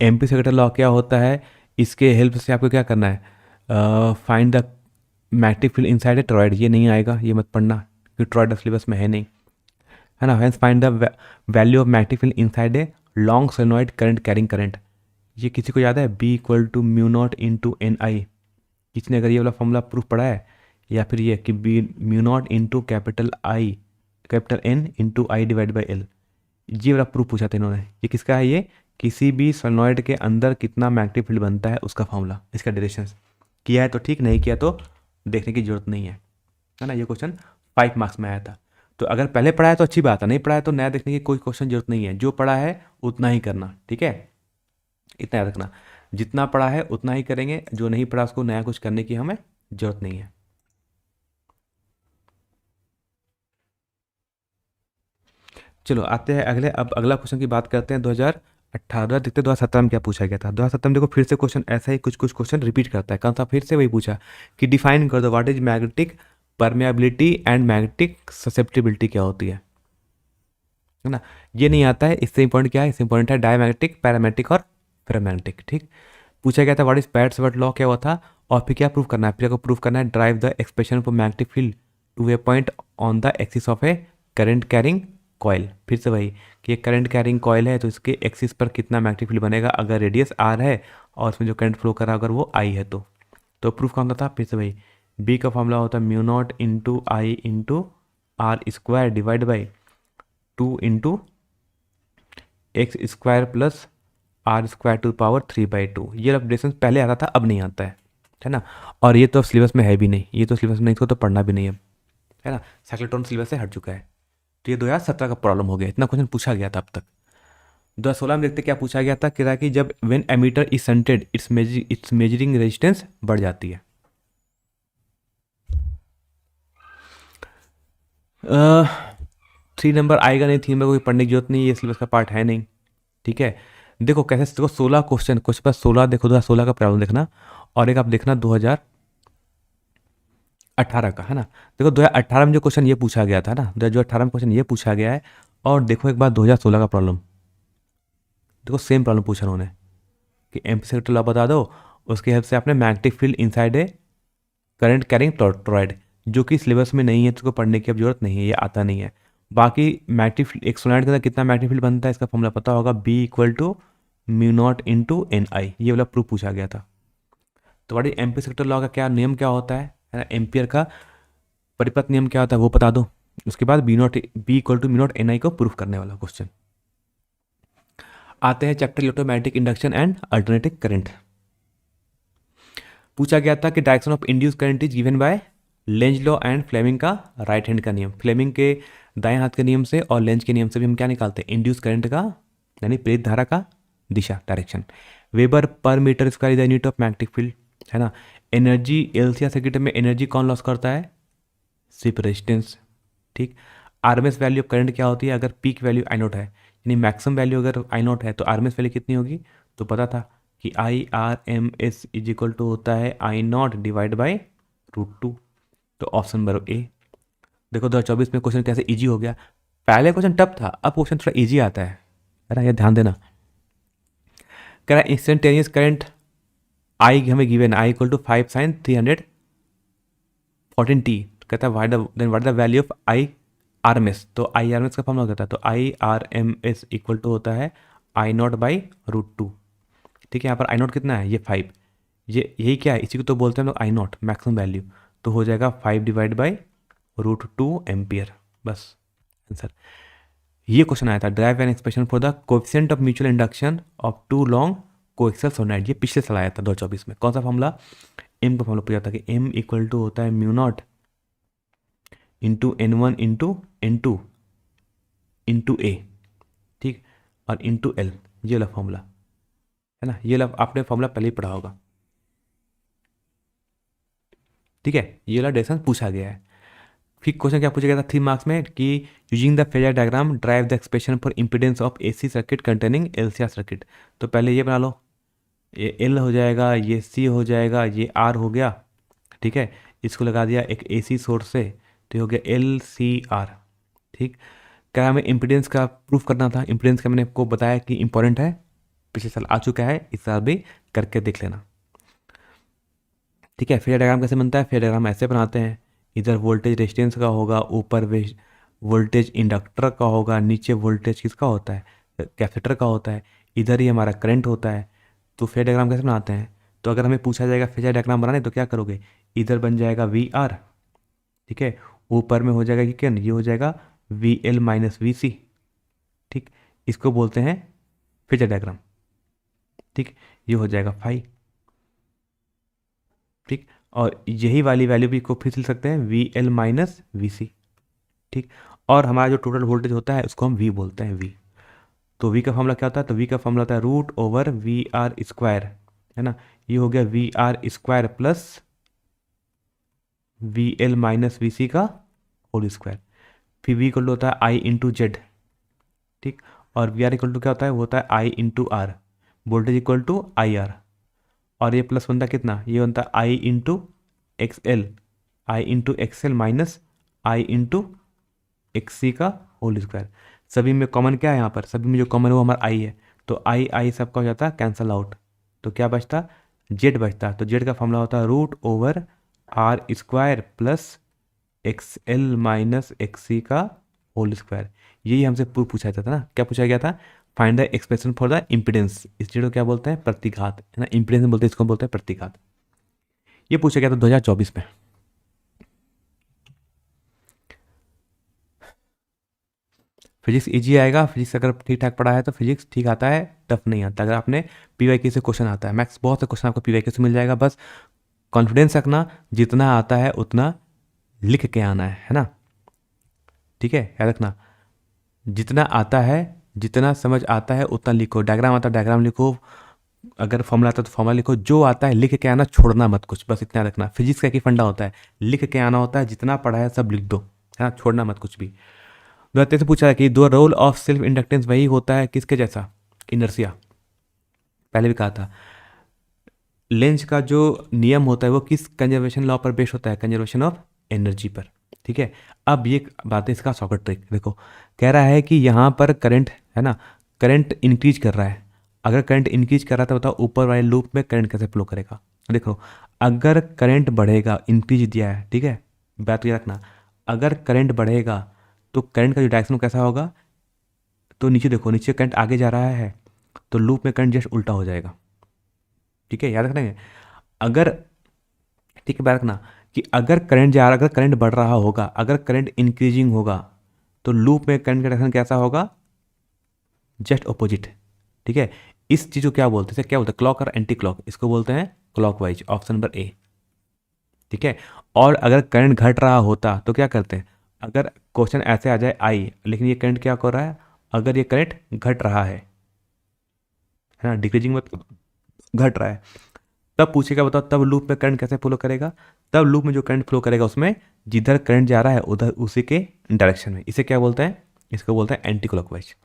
एमपी सेक्रेटर लॉ क्या होता है, इसके हेल्प से आपको क्या करना है, find the magnetic field inside A torrid, ये नहीं आएगा, ये मत पढ़ना क्योंकि टॉरॉइड सिलेबस में है नहीं, है ना। Hence find the value of magnetic field inside a long solenoid current carrying current, ये किसी को याद है, B equal to mu not into N I, किसी ने अगर ये वाला फॉर्मूला प्रूफ पढ़ा है, या फिर ये कि B mu not into capital I capital N into I divide by L, ये वाला प्रूफ पूछा था इन्होंने। ये किसका है, ये किसी भी सोलेनॉइड के अंदर कितना मैग्नेटिक फील्ड बनता है उसका फॉर्मूला, इसका डायरेक्शन किया है तो ठीक, नहीं किया तो देखने की जरूरत नहीं है ना। ये क्वेश्चन 5 मार्क्स में आया था। तो अगर पहले पढ़ा है तो अच्छी बात है, नहीं पढ़ा है तो नया देखने की कोई क्वेश्चन जरूरत नहीं है, जो पढ़ा है उतना ही करना, ठीक है। इतना याद रखना, जितना पढ़ा है उतना ही करेंगे, जो नहीं पढ़ा उसको नया कुछ करने की हमें जरूरत नहीं है। चलो आते हैं अगले, अब अगला क्वेश्चन की बात करते हैं 2018, देखते 2017 में क्या पूछा गया था। 2017 में देखो फिर से क्वेश्चन ऐसा ही कुछ कुछ क्वेश्चन रिपीट करता है, कौन सा, फिर से वही पूछा कि डिफाइन कर दो what is magnetic permeability and magnetic susceptibility क्या होती है ना। ये नहीं आता है, इससे इंपॉर्टेंट क्या है, इससे इंपॉर्टेंट है डायमैग्नेटिक, पैरामैग्नेटिक और फेरोमैग्नेटिक। ठीक। पूछा गया था व्हाट इज पैरेट्स लॉ क्या हुआ था, और फिर क्या प्रूफ करना है, फिर आपको प्रूफ करना है drive the expression for magnetic field to a point on the axis of a current carrying coil. फिर से वही कि एक करंट कैरिंग कॉयल है तो इसके एक्सिस पर कितना मैग्नेटिक फील्ड बनेगा अगर रेडियस आर है और उसमें जो करंट फ्लो कर रहा है अगर वो आई है तो प्रूफ कौन सा था, फिर से वही बी का फॉर्मूला होता है mu not into I into R square divide by 2 into X square plus R square to power 3/2। ये अपडेशन पहले आता था, अब नहीं आता है ना। और ये तो सिलेबस में है भी नहीं, ये तो सिलेबस में नहीं, इसको तो पढ़ना भी नहीं है ना। साइक्लोट्रॉन सिलेबस से हट चुका है, तो ये 2017 का प्रॉब्लम हो गया, इतना क्वेश्चन पूछा गया था अब तक। 2016 में देखते क्या पूछा गया था, कह रहा कि जब when ammeter is shunted its measuring resistance बढ़ जाती है। 3 नंबर आएगा नहीं, 3 नंबर कोई पढ़ने की जरूरत नहीं, ये सिलेबस का पार्ट है नहीं। ठीक है। देखो कैसे, देखो 16 क्वेश्चन, कुछ पर 16 देखो, 2016 का प्रॉब्लम देखना और एक आप देखना 2018 का, है ना। देखो 2018 में जो क्वेश्चन ये पूछा गया था ना, 2018 में क्वेश्चन ये पूछा गया है, और देखो एक बार 2016 का प्रॉब्लम, देखो सेम प्रॉब्लम पूछा उन्होंने कि एम्पी सेक्टर लॉ बता दो, उसकी हेल्प से आपने मैग्नेटिक फील्ड इनसाइड ए करंट कैरिंग टॉरॉइड, जो कि सिलेबस में नहीं है तो उसको पढ़ने की अब जरूरत नहीं है, ये आता नहीं है। बाकी मैग्नेटिक एक सोलेनॉइड के अंदर कितना मैग्नेटिक फील्ड बनता है इसका फॉर्मूला पता होगा, B equal to mu not into N I, ये वाला प्रूफ पूछा गया था। तो बड़ी एम्पी सेक्टर लॉ का क्या नियम क्या होता है ना, एम्पियर का परिपथ नियम क्या होता है वो बता दो, उसके बाद B equal to mu nought N I को प्रूफ करने वाला क्वेश्चन। आते हैं chapter electromagnetic induction and alternating current. पूछा गया था कि direction of induce current is given by Lenz law and Fleming का राइट हैंड का नियम। फ्लेमिंग के दाएं हाथ के नियम से और लेंज के नियम से भी हम क्या निकालते हैं, इंड्यूस करंट का यानी प्रेरित धारा का दिशा, direction. Weber per metre square is the unit of magnetic field, है ना। एनर्जी एलसीआर सर्किट में एनर्जी कौन लॉस करता है, सिर्फ रेजिस्टेंस। ठीक। आरएमएस वैल्यू ऑफ करंट क्या होती है, अगर पीक वैल्यू आई नॉट है यानी मैक्सिमम वैल्यू अगर आई नॉट है तो आरएमएस वैल्यू कितनी होगी, तो पता था कि I R M S is equal to होता है आई नॉट डिवाइड बाई √2। तो ऑप्शन नंबर ए। देखो 2024 में क्वेश्चन कैसे इजी हो गया, पहले क्वेश्चन टफ था, अब क्वेश्चन थोड़ा इजी आता है ना, ये ध्यान देना। कह रहा है इंस्टेंटेनियस करंट आई हमें given I equal to 5 sin 314t, कहता है what the value of I R M S, तो आई आर एम एस का फॉर्मूला कहता है, तो I R M S equal to होता है आई नॉट बाई √2। ठीक है, यहाँ पर आई नॉट कितना है, ये 5, ये यही क्या है, इसी को तो बोलते हैं हम लोग आई नॉट मैक्सिमम वैल्यू, तो हो जाएगा 5 डिवाइड बाई √2 एम्पियर, बस आंसर। ये क्वेश्चन आया था, drive an expression for the coefficient of mutual induction of 2 long coaxial solenoid, ये पिछले साल आया था 2024 में। कौन सा फॉर्मूला, एम का फॉर्मूला पूछा था कि एम इक्वल टू होता है mu not into N1 into N2 into A, ठीक, और इंटू एल, ये वाला फॉर्मूला है ना, ये वाला आपने फॉर्मूला पहले ही पढ़ा होगा। ठीक है, ये वाला डायरेक्शन पूछा गया है। फिर क्वेश्चन क्या पूछा गया था 3 मार्क्स में कि using the phasor diagram drive the expression for impedance of AC circuit containing LCR circuit. तो पहले ये बना लो, ये एल हो जाएगा, ये सी हो जाएगा, ये आर हो गया, ठीक है। इसको लगा दिया एक एसी सोर्स से, तो ये हो गया एल सी आर, ठीक। क्या हमें इम्पीडेंस का प्रूफ करना था। इम्पीडेंस का मैंने आपको बताया कि इंपॉर्टेंट है, पिछले साल आ चुका है, इस साल भी करके देख लेना, ठीक है। फेजर डायग्राम कैसे बनता है, फेजर डायग्राम ऐसे बनाते हैं, इधर वोल्टेज रेजिस्टेंस का होगा, ऊपर वोल्टेज इंडक्टर का होगा, नीचे वोल्टेज किसका होता है, कैपेसिटर का होता है, इधर ही हमारा करंट होता है। तो फेजर डायग्राम कैसे बनाते हैं, तो अगर हमें पूछा जाएगा फेजर डायग्राम बनाने तो क्या करोगे, इधर बन जाएगा वी आर, ठीक है, ऊपर में हो जाएगा कि क्या, ये हो जाएगा वी एल माइनस वी सी, ठीक। इसको बोलते हैं फेजर डायग्राम, ठीक। ये हो जाएगा फाई, ठीक। और यही वाली वैल्यू भी को फिर से लिख सकते हैं वी एल माइनस वी सी, ठीक। और हमारा जो टोटल वोल्टेज होता है उसको हम वी बोलते हैं, वी। तो वी का फॉर्मूला क्या होता है, तो वी का फॉर्मूला होता है root over V R square, है ना। ये हो गया V R square plus V L minus V C का होल स्क्वायर। फिर वी इक्वल टू होता है आई इंटू जेड, ठीक। और वी आर इक्वल टू क्या होता है, वो होता है I into R, voltage equal to I R. और ये प्लस बनता है कितना, ये बनता है I into X L, I into X L minus I into X C का होल स्क्वायर। सभी में कॉमन क्या है, यहाँ पर सभी में जो कॉमन है वो हमारा आई है, तो आई आई सबका हो जाता है कैंसल आउट, तो क्या बचता, जेड बचता। तो जेड का फॉर्मूला होता है root over R square plus X L minus X C का होल स्क्वायर। यही हमसे पूछा जाता था ना, क्या पूछा गया था, find the expression for the impedance. इस चीज़ को क्या बोलते हैं, प्रतिघात, है ना। इम्पिडेंस बोलते हैं, इसको बोलते हैं प्रतिघात। ये पूछा गया था 2024 में। फिजिक्स इजी आएगा, फिजिक्स अगर ठीक ठाक पढ़ा है तो फिजिक्स ठीक आता है, टफ नहीं आता। अगर आपने पीवाईक्यू से क्वेश्चन आता है, मैथ्स बहुत से क्वेश्चन आपको पीवाईक्यू से मिल जाएगा, बस कॉन्फिडेंस रखना, जितना आता है उतना लिख के आना है ना, ठीक है। याद रखना, जितना आता है, जितना समझ आता है उतना लिखो, डायग्राम आता है डायग्राम लिखो, अगर फॉर्मूला आता है तो फॉर्मूला लिखो, जो आता है लिख के आना, छोड़ना मत कुछ, बस इतना रखना। फिजिक्स का एक ही फंडा होता है, लिख के आना होता है, जितना पढ़ा है सब लिख दो, है ना, छोड़ना मत कुछ भी। 2023 से पूछा है कि दो रोल ऑफ सेल्फ इंडक्टेंस वही होता है किसके जैसा, इनर्सिया। पहले भी कहा था, लेंज का जो नियम होता है वो किस कंजर्वेशन लॉ पर बेस्ड होता है, कंजर्वेशन ऑफ एनर्जी पर, ठीक है। अब ये बात है इसका सॉकेट ट्रिक, देखो कह रहा है कि यहाँ पर करंट है ना, करंट इंक्रीज कर रहा है। अगर करंट इंक्रीज कर रहा है तो बताओ ऊपर वाले लूप में करंट कैसे फ्लो करेगा। देखो अगर करंट बढ़ेगा, इंक्रीज दिया है, ठीक है, बात ये रखना, अगर करंट बढ़ेगा तो करंट का जो डायरेक्शन कैसा होगा, तो नीचे देखो, नीचे करंट आगे जा रहा है तो लूप में करंट जस्ट उल्टा हो जाएगा, ठीक है, याद रखना। अगर, ठीक है, याद रखना कि अगर करंट जा रहा, अगर करंट बढ़ रहा होगा, अगर करंट इंक्रीजिंग होगा तो लूप में करंट का डायरेक्शन कैसा होगा, जस्ट ऑपोजिट, ठीक है। इस चीज़ को क्या बोलते हैं, क्या बोलते हैं, क्लॉक और एंटी क्लॉक, इसको बोलते हैं क्लॉकवाइज, ऑप्शन नंबर ए, ठीक है। और अगर करंट घट रहा होता तो क्या करते हैं, अगर क्वेश्चन ऐसे आ जाए आई, लेकिन ये करंट क्या कर रहा है, अगर ये करंट घट रहा है ना, डिक्रीजिंग मत, घट रहा है, तब पूछेगा बताओ तब लूप में करंट कैसे फ्लो करेगा, तब लूप में जो करंट फ्लो करेगा उसमें जिधर करंट जा रहा है उधर उसी के डायरेक्शन में, इसे क्या बोलते हैं, इसको बोलते हैं एंटी क्लॉकवाइज।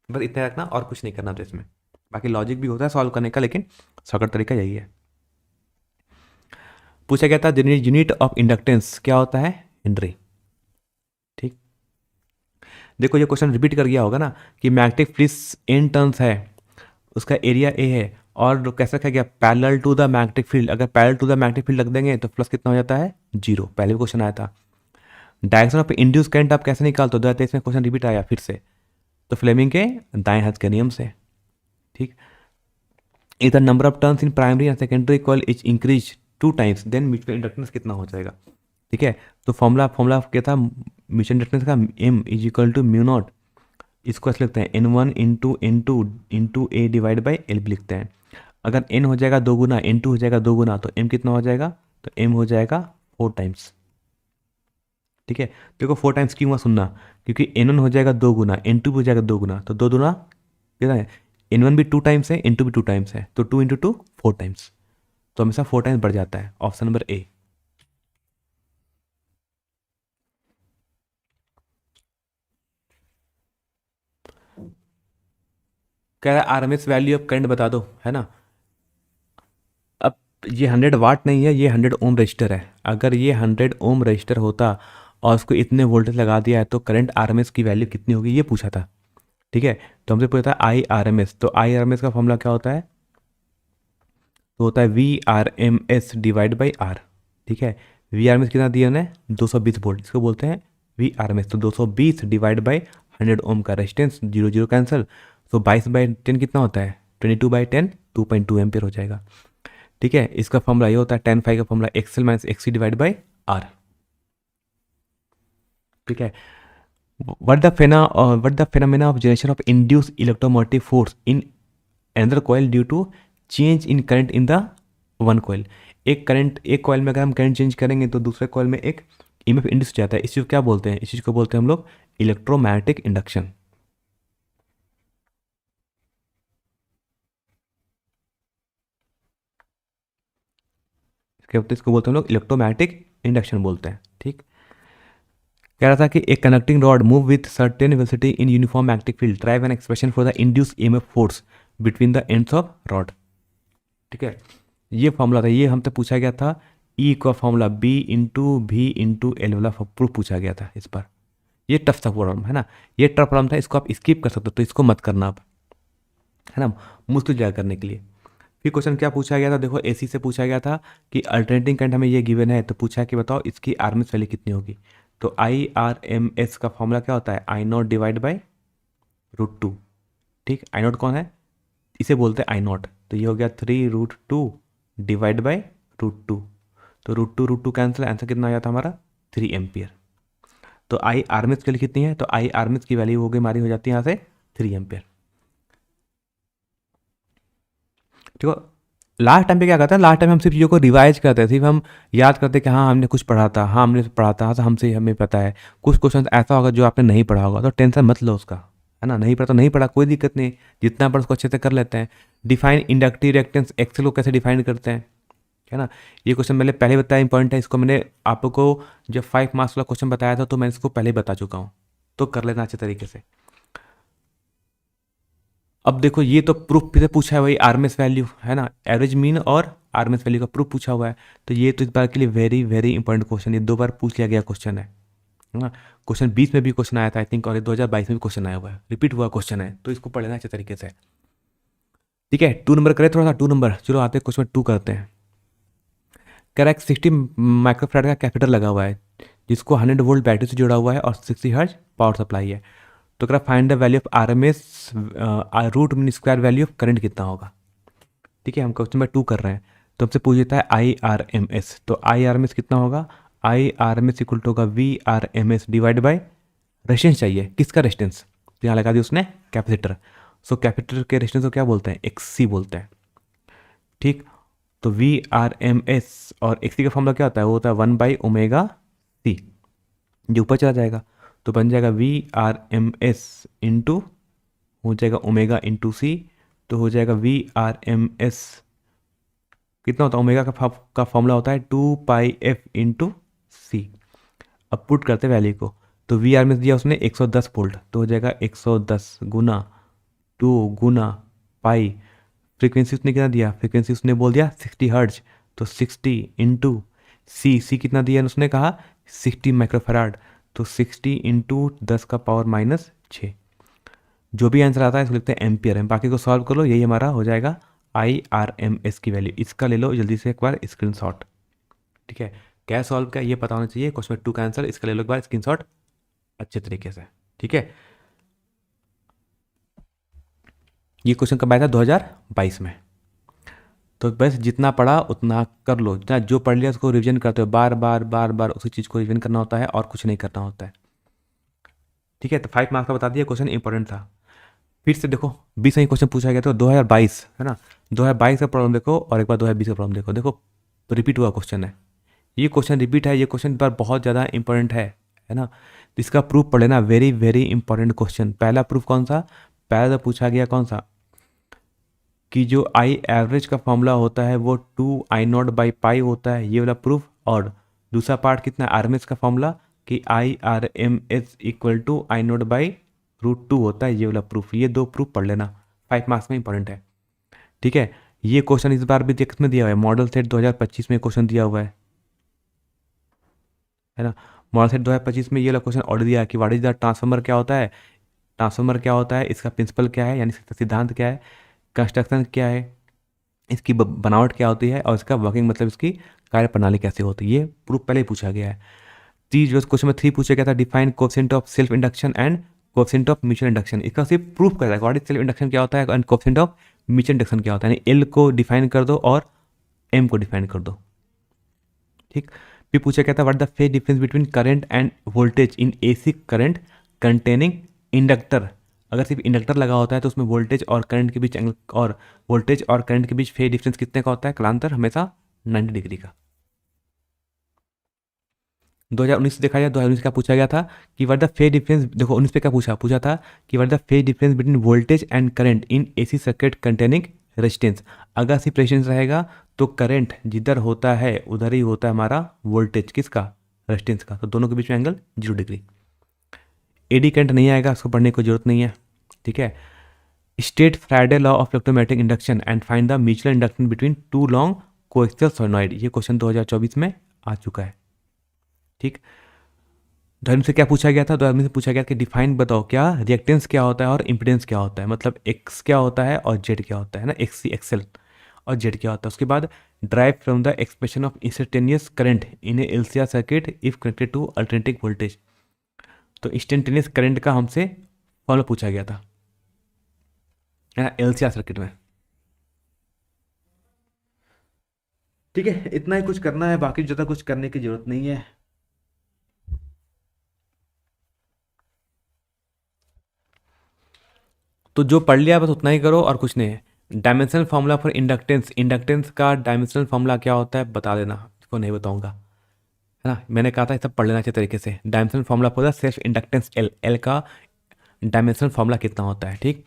बस इतना रखना और कुछ नहीं करना था इसमें, बाकी लॉजिक भी होता है सॉल्व करने का, लेकिन शॉर्टकट तरीका यही है। पूछा गया था यूनिट ऑफ इंडक्टेंस क्या होता है, हेनरी, ठीक। देखो ये क्वेश्चन रिपीट कर गया होगा ना कि मैग्नेटिक फील्ड एन टर्न्स है, उसका एरिया ए है, और कैसा क्या गया, parallel to the magnetic field, अगर parallel to the magnetic field लग देंगे तो फ्लक्स कितना हो जाता है, 0। पहले भी क्वेश्चन आया था। डायरेक्शन ऑफ इंड्यूस करंट आप कैसे निकालते हो, 2023 में क्वेश्चन रिपीट आया फिर से, तो फ्लेमिंग के दाएं हाथ के नियम से, ठीक। इधर number of turns in primary and secondary coil is increase 2 times, then mutual inductance कितना हो जाएगा, ठीक है। तो फॉर्मूला क्या था म्यूचुअल इंडक्टेंस का, M is equal to mu not, इसको ऐसे लिखते हैं N1 into into A divide by L भी लिखते हैं। अगर n हो जाएगा 2 गुना, N2 हो जाएगा 2 गुना, तो m कितना हो जाएगा, तो m हो जाएगा 4 टाइम्स, ठीक है। देखो 4 टाइम्स क्यों हुआ सुनना, क्योंकि N1 हो जाएगा 2 गुना, N2 भी हो जाएगा 2 गुना, तो 2 गुना कितना है, N1 भी 2 टाइम्स है, N2 भी 2 टाइम्स है, तो 2 इंटू 2 4 टाइम्स, तो हमेशा 4 टाइम्स बढ़ जाता है, ऑप्शन नंबर ए। कह रहा है आरएमएस वैल्यू ऑफ करंट बता दो, है ना। अब ये 100 वाट नहीं है, ये 100 ओम रजिस्टर है। अगर ये 100 ओम रजिस्टर होता और उसको इतने वोल्टेज लगा दिया है तो करंट आरएमएस की वैल्यू कितनी होगी ये पूछा था। ठीक है, तो हमसे पूछा था आई आर एम एस, तो आई आर एम एस का फॉर्मूला क्या होता है, तो होता है V R M S divide by R. ठीक है, वी आर एम एस कितना दिया उन्हें, 220 वोल्ट, इसको बोलते हैं वी आर एम एस। तो 220 डिवाइड बाई 100 ओम का रेजिस्टेंस, 0 0 कैंसिल, तो 22/10 कितना होता है, 22/10, 2.2 एम्पियर हो जाएगा। ठीक है, इसका फॉर्मूला ये होता है tan फाई का formula XL minus XC divide by R. ठीक है, what the phenomena of generation of induced electromotive force in another coil due to change in current in the one coil। एक current, एक coil में अगर हम current change करेंगे तो दूसरे कॉइल में एक ईएमएफ इंड्यूस हो जाता है। इस चीज़ को क्या बोलते हैं, इस चीज़ को बोलते हैं हम लोग इलेक्ट्रोमैग्नेटिक इंडक्शन। इसको बोलते हैं हम लोग इलेक्ट्रोमैग्नेटिक इंडक्शन बोलते हैं। ठीक, कह रहा था कि एक connecting rod move with certain velocity in uniform magnetic field drive an expression for the induce EMF force between the ends of rod. ठीक है, ये फॉर्मूला था, ये हमसे पूछा गया था। ई का फॉर्मूला बी इंटू भी इंटू एल वाला प्रूफ पूछा गया था इस पर। ये टफ था प्रॉब्लम, है ना, ये टफ प्रॉब्लम था, इसको आप स्किप कर सकते हो, तो इसको मत करना आप, है ना, मुश्किल जाएगा करने के लिए। फिर क्वेश्चन क्या पूछा गया था, देखो एसी से पूछा गया था कि अल्टरनेटिंग करंट हमें ये गिवन है, तो पूछा कि बताओ इसकी आरएमएस वैल्यू कितनी होगी। तो आई आर एम एस का फॉर्मूला क्या होता है, आई नॉट डिवाइड बाई √2। ठीक, आई नॉट कौन है, इसे बोलते हैं आई नॉट, तो ये हो गया 3√2 डिवाइड बाई √2। तो √2 कैंसिल, आंसर कितना आ जाता है हमारा 3 एम्पियर। तो आई आरएमएस के लिए कितनी है, तो आई आरएमएस की वैल्यू हो गई हमारी, हो जाती है यहाँ से 3 एम्पियर। ठीक है, लास्ट टाइम पे क्या करते हैं, लास्ट टाइम हम सिर्फ चीज़ों को रिवाइज करते हैं, सिर्फ हम याद करते हैं कि हाँ हमने कुछ पढ़ा था, हाँ हमने पढ़ा था, हाँ हमसे हमें पता है। कुछ क्वेश्चन ऐसा होगा जो आपने नहीं पढ़ा होगा, तो टेंशन मत लो उसका, है ना, नहीं पढ़ा तो नहीं पढ़ा, कोई दिक्कत नहीं, जितना पढ़ा उसको अच्छे से कर लेते हैं। डिफाइन इंडक्टिव रिएक्टेंस एक्सेल को कैसे डिफाइन करते हैं, है ना, ये क्वेश्चन मैंने पहले बताया, इंपॉर्टेंट है, इसको मैंने आपको जब 5 मार्क्स वाला क्वेश्चन बताया था तो मैं इसको पहले बता चुका हूँ, तो कर लेना अच्छे तरीके से। अब देखो ये तो प्रूफ से पूछा है, वही आरएमएस वैल्यू, है ना, एवरेज मीन और आरएमएस वैल्यू का प्रूफ पूछा हुआ है। तो ये तो इस बार के लिए वेरी वेरी इंपॉर्टेंट क्वेश्चन, ये 2 बार पूछ लिया गया क्वेश्चन है ना। क्वेश्चन 20 में भी क्वेश्चन आया था आई थिंक, और ये 2022 में भी क्वेश्चन आया हुआ है, रिपीट हुआ क्वेश्चन है, तो इसको पढ़ लेना अच्छे तरीके से। ठीक है, 2 नंबर करें, थोड़ा सा 2 नंबर, चलो आते हैं क्वेश्चन 2 करते हैं। कह रहा है 60 माइक्रोफैराड का कैपेसिटर लगा हुआ है जिसको 100 वोल्ट बैटरी से जुड़ा हुआ है और 60 हर्ट्ज पावर सप्लाई है। तो कह रहा find the value of RMS root mean square value of current कितना होगा। ठीक है, हम क्वेश्चन नंबर 2 कर रहे हैं, तो हमसे पूछ लेता है आई आर एम एस, तो आई आर एम एस कितना होगा, I R M S equal to होगा V R M S divide by resistance चाहिए, किसका रेजिस्टेंस, तो यहाँ लगा दिया उसने कैपेसिटर। सो कैपेसिटर के रेजिस्टेंस को क्या बोलते हैं, एक्सी बोलते हैं। ठीक, तो वी आर एम एस और एक्सी का फॉर्मूला क्या होता है, वो होता है 1/ω/c, जो ऊपर चला जाएगा, तो बन जाएगा V R M S into हो जाएगा ओमेगा इंटू सी, तो हो जाएगा वी आर एम एस कितना होता है, ओमेगा का फॉर्मूला होता है 2πf इंटू सी। अब पुट करते वैल्यू को, तो वी आर में दिया उसने 110 वोल्ट, तो हो जाएगा 110 गुना 2 गुना पाई, फ्रीक्वेंसी उसने कितना दिया, फ्रीक्वेंसी उसने बोल दिया 60 हर्ट्ज, तो 60 इंटू सी कितना दिया उसने कहा 60 माइक्रोफैराड, तो 60 इंटू 10 का पावर -6। जो भी आंसर आता है इसको लिखते हैं एम्पियर है, बाकी को सॉल्व कर लो, यही हमारा हो जाएगा आई आर एम एस की वैल्यू। इसका ले लो जल्दी से एक बार स्क्रीनशॉट। ठीक है, क्या सॉल्व किया ये पता होना चाहिए, क्वेश्चन 2 का आंसर, इसका ले लो एक बार स्क्रीनशॉट अच्छे तरीके से। ठीक है, ये क्वेश्चन कब आया था, 2022 में। तो बस जितना पढ़ा उतना कर लो, जितना जो पढ़ लिया उसको रिवीजन करते हो, बार बार बार बार उसी चीज़ को रिवीजन करना होता है और कुछ नहीं करना होता है। ठीक है, तो 5 मार्क्स का बता दिया, क्वेश्चन इंपॉर्टेंट था। फिर से देखो 20 में क्वेश्चन पूछा गया, तो 2022 है ना, 2022 का प्रॉब्लम देखो और एक बार 2020 का प्रॉब्लम देखो, देखो रिपीट हुआ क्वेश्चन है, ये क्वेश्चन रिपीट है, ये क्वेश्चन पर बहुत ज़्यादा इंपॉर्टेंट है ना, तो इसका प्रूफ पढ़ लेना, वेरी वेरी इंपॉर्टेंट क्वेश्चन। पहला प्रूफ कौन सा, पहला तो पूछा गया कौन सा, कि जो आई एवरेज का फॉर्मूला होता है वो 2I0/π होता है, ये वाला प्रूफ। और दूसरा पार्ट कितना, आरएमएस का फॉर्मूला कि IRMS इक्वल टू I0/√2 होता है, ये वाला प्रूफ। ये 2 प्रूफ पढ़ लेना, 5 मार्क्स में इंपॉर्टेंट है। ठीक है, ये क्वेश्चन इस बार भी किसमें दिया हुआ है, मॉडल सेट 2025 में क्वेश्चन दिया हुआ है ना। मॉडल सेट 2025 में ये वाला क्वेश्चन ऑर्डर दिया है कि व्हाट इज द ट्रांसफार्मर, क्या होता है ट्रांसफार्मर, क्या होता है, इसका प्रिंसिपल क्या है यानी इसका सिद्धांत क्या है, कंस्ट्रक्शन क्या है, इसकी बनावट क्या होती है, और इसका वर्किंग मतलब इसकी कार्य प्रणाली कैसे होती है, ये प्रूफ पहले ही पूछा गया है। जो क्वेश्चन में 3 पूछा गया था, define coefficient of self induction and coefficient of mutual induction, इसका सिर्फ प्रूफ कर रहा है व्हाट इज सेल्फ इंडक्शन क्या होता है and coefficient of mutual induction क्या होता है, यानी एल को डिफाइन कर दो और एम को डिफाइन कर दो। ठीक, फिर पूछा गया था what the phase difference between current end voltage in AC current containing inductor, अगर सिर्फ इंडक्टर लगा होता है तो उसमें वोल्टेज और करंट के बीच एंगल, और वोल्टेज और करंट के बीच फेज डिफरेंस कितने का होता है, कालांतर हमेशा 90 डिग्री का। 2019 से देखा जाए, 2019 का पूछा गया था कि व्हाट द फेज डिफरेंस, देखो 19 पे क्या पूछा था कि what the phase difference between voltage and current in AC circuit containing resistance, अगर सिर्फ रेजिस्टेंस रहेगा तो करंट जिधर होता है उधर ही होता है हमारा वोल्टेज किसका, रेजिस्टेंस का, तो दोनों के बीच में एंगल 0 डिग्री। एडी करंट नहीं आएगा, उसको पढ़ने की जरूरत नहीं है। ठीक है, state Friday law of electromagnetic induction and find the mutual induction between two long coaxial solenoid, ये क्वेश्चन 2024 में आ चुका है। ठीक, धर्म से क्या पूछा गया था, धर्म से पूछा गया कि डिफाइन बताओ क्या रिएक्टेंस क्या होता है और इम्पिडेंस क्या होता है, मतलब एक्स क्या होता है और जेड क्या होता है ना, एक्स सी एक्सएल और जेड क्या होता है। उसके बाद drive from the expression of instantaneous current in a LCR circuit if connected to alternating voltage, तो इंस्टेंटेनियस करंट का हमसे फॉर्मूला पूछा गया था एलसीआर सर्किट में। ठीक है, इतना ही कुछ करना है, बाकी ज़्यादा कुछ करने की जरूरत नहीं है। तो जो पढ़ लिया बस उतना ही करो और कुछ नहीं है। Dimensional formula for inductance, inductance का डायमेंशनल फार्मूला क्या होता है बता देना, इसको नहीं बताऊंगा, है ना, मैंने कहा था ये सब पढ़ लेना अच्छे तरीके से। Dimensional formula for the self inductance L, L का डायमेंशनल फार्मूला कितना होता है। ठीक,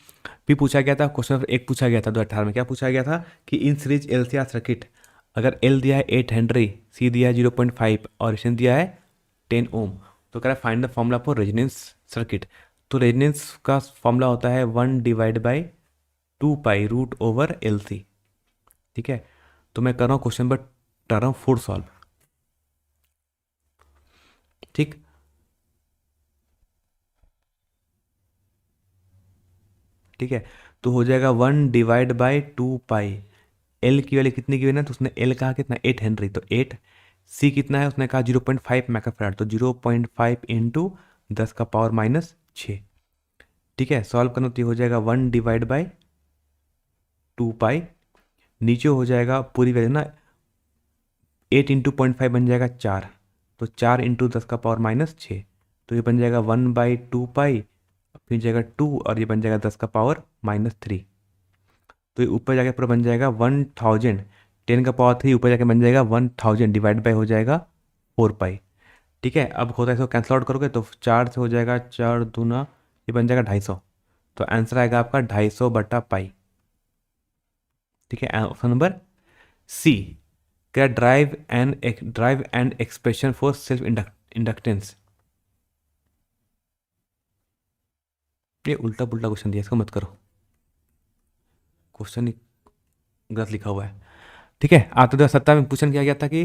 फिर पूछा गया था क्वेश्चन नंबर 1 पूछा गया था 2018 में, क्या पूछा गया था कि इन सीरीज एलसीआर सर्किट अगर एल दिया है 8 हेनरी, सी दिया है 0.5 और रेजिस्टेंस दिया है 10 ओम, तो कह रहा है find the formula for resonance circuit. तो रेजोनेंस का फार्मूला होता है 1/2 पाई रूट ओवर LC। ठीक है, तो मैं कर रहा हूँ क्वेश्चन नंबर टर्म 4 सॉल्व। ठीक, ठीक है, तो हो जाएगा 1/2 पाई, एल की वैल्यू कितनी की हुई ना, तो उसने एल कहा कितना 8 हेनरी, तो 8, सी कितना है उसने कहा 0.5 माइक्रोफैराड, तो 0.5 इंटू 10⁻⁻6। ठीक है, सॉल्व करना तो ये हो जाएगा 1/2 पाई, नीचे हो जाएगा पूरी वैल्यू ना 8 इंटू 0.5 बन जाएगा 4, तो 4 इंटू 10⁻⁻6, तो ये बन जाएगा 1/2 पाई, फिर जाएगा 2 और ये बन जाएगा 10⁻⁻3, तो ये ऊपर जाके पूरा बन जाएगा 1000, 10⁻3 ऊपर जाके बन जाएगा 1000 डिवाइड बाई हो जाएगा 4 पाई। ठीक है, अब होता है इसको कैंसिल आउट करोगे तो 4 से हो जाएगा 4 दूना, ये बन जाएगा 250, तो आंसर आएगा आपका 250/पाई। ठीक है, ऑप्शन नंबर सी, क्या drive and expression for self inductance, ये उल्टा पुल्टा क्वेश्चन दिया, इसको मत करो, क्वेश्चन गलत लिखा हुआ है। ठीक है, आते 2017 में क्वेश्चन किया गया था कि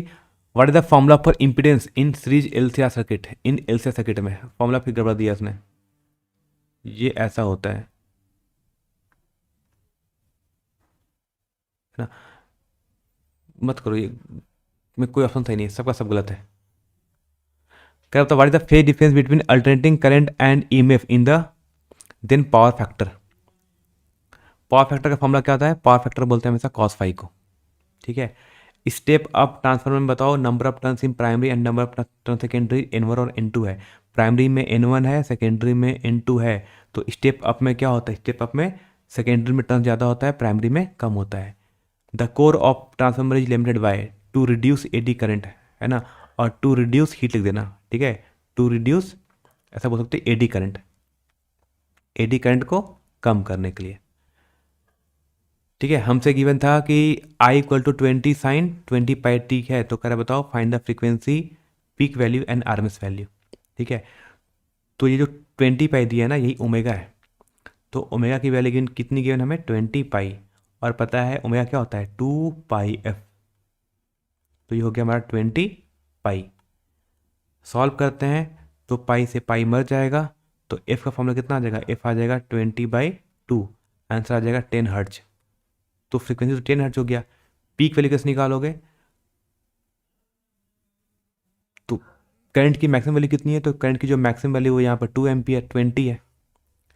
what is the formula for impedance in series LCR circuit, in LCR circuit में फॉर्मूला फिर गड़बड़ा दिया उसने, ये ऐसा होता है ना, मत करो ये, में कोई ऑप्शन सही नहीं है, सबका सब गलत है। क्या होता है what is the phase difference between alternating current and EMF in the then power factor, power factor का फॉर्मूला क्या होता है, पावर फैक्टर बोलते हैं हमेशा cos फाई को। ठीक है, स्टेप अप ट्रांसफार्मर में बताओ number of turns in primary and number of turn secondary N1 और N2 है, प्राइमरी में N1 है, सेकेंडरी में N2 है, तो स्टेप अप में क्या होता है, स्टेप अप में सेकेंडरी में टर्न ज़्यादा होता है, प्राइमरी में कम होता है। The core of transformer is limited by two reduce eddy current, है ना, और टू रिड्यूस हीट लिख देना। ठीक है, टू रिड्यूस ऐसा बोल सकते एडी करंट, एडी करंट को कम करने के लिए। ठीक है, हमसे गिवन था कि I = 20 sin 20 पाई ठीक है, तो कह रहा बताओ find the frequency peak value and RMS value. ठीक है, तो ये जो 20 पाई दिया है ना यही ओमेगा है, तो ओमेगा की वैल्यू कितनी गिवन हमें 20 पाई, और पता है ओमेगा क्या होता है 2 पाई एफ, तो ये हो गया हमारा 20 पाई। सॉल्व करते हैं तो पाई से पाई मर जाएगा, तो एफ का फॉर्मूला कितना आ जाएगा, एफ आ जाएगा 20/2, आंसर आ जाएगा 10 हर्ट्ज। तो फ्रीक्वेंसी तो 10 हर्ट्ज हो गया। पीक वैल्यू कैसे निकालोगे, तो करंट की मैक्सिमम वैल्यू कितनी है, तो करंट की जो मैक्सिमम वैल्यू वो यहाँ पर 2 एम्पियर 20 है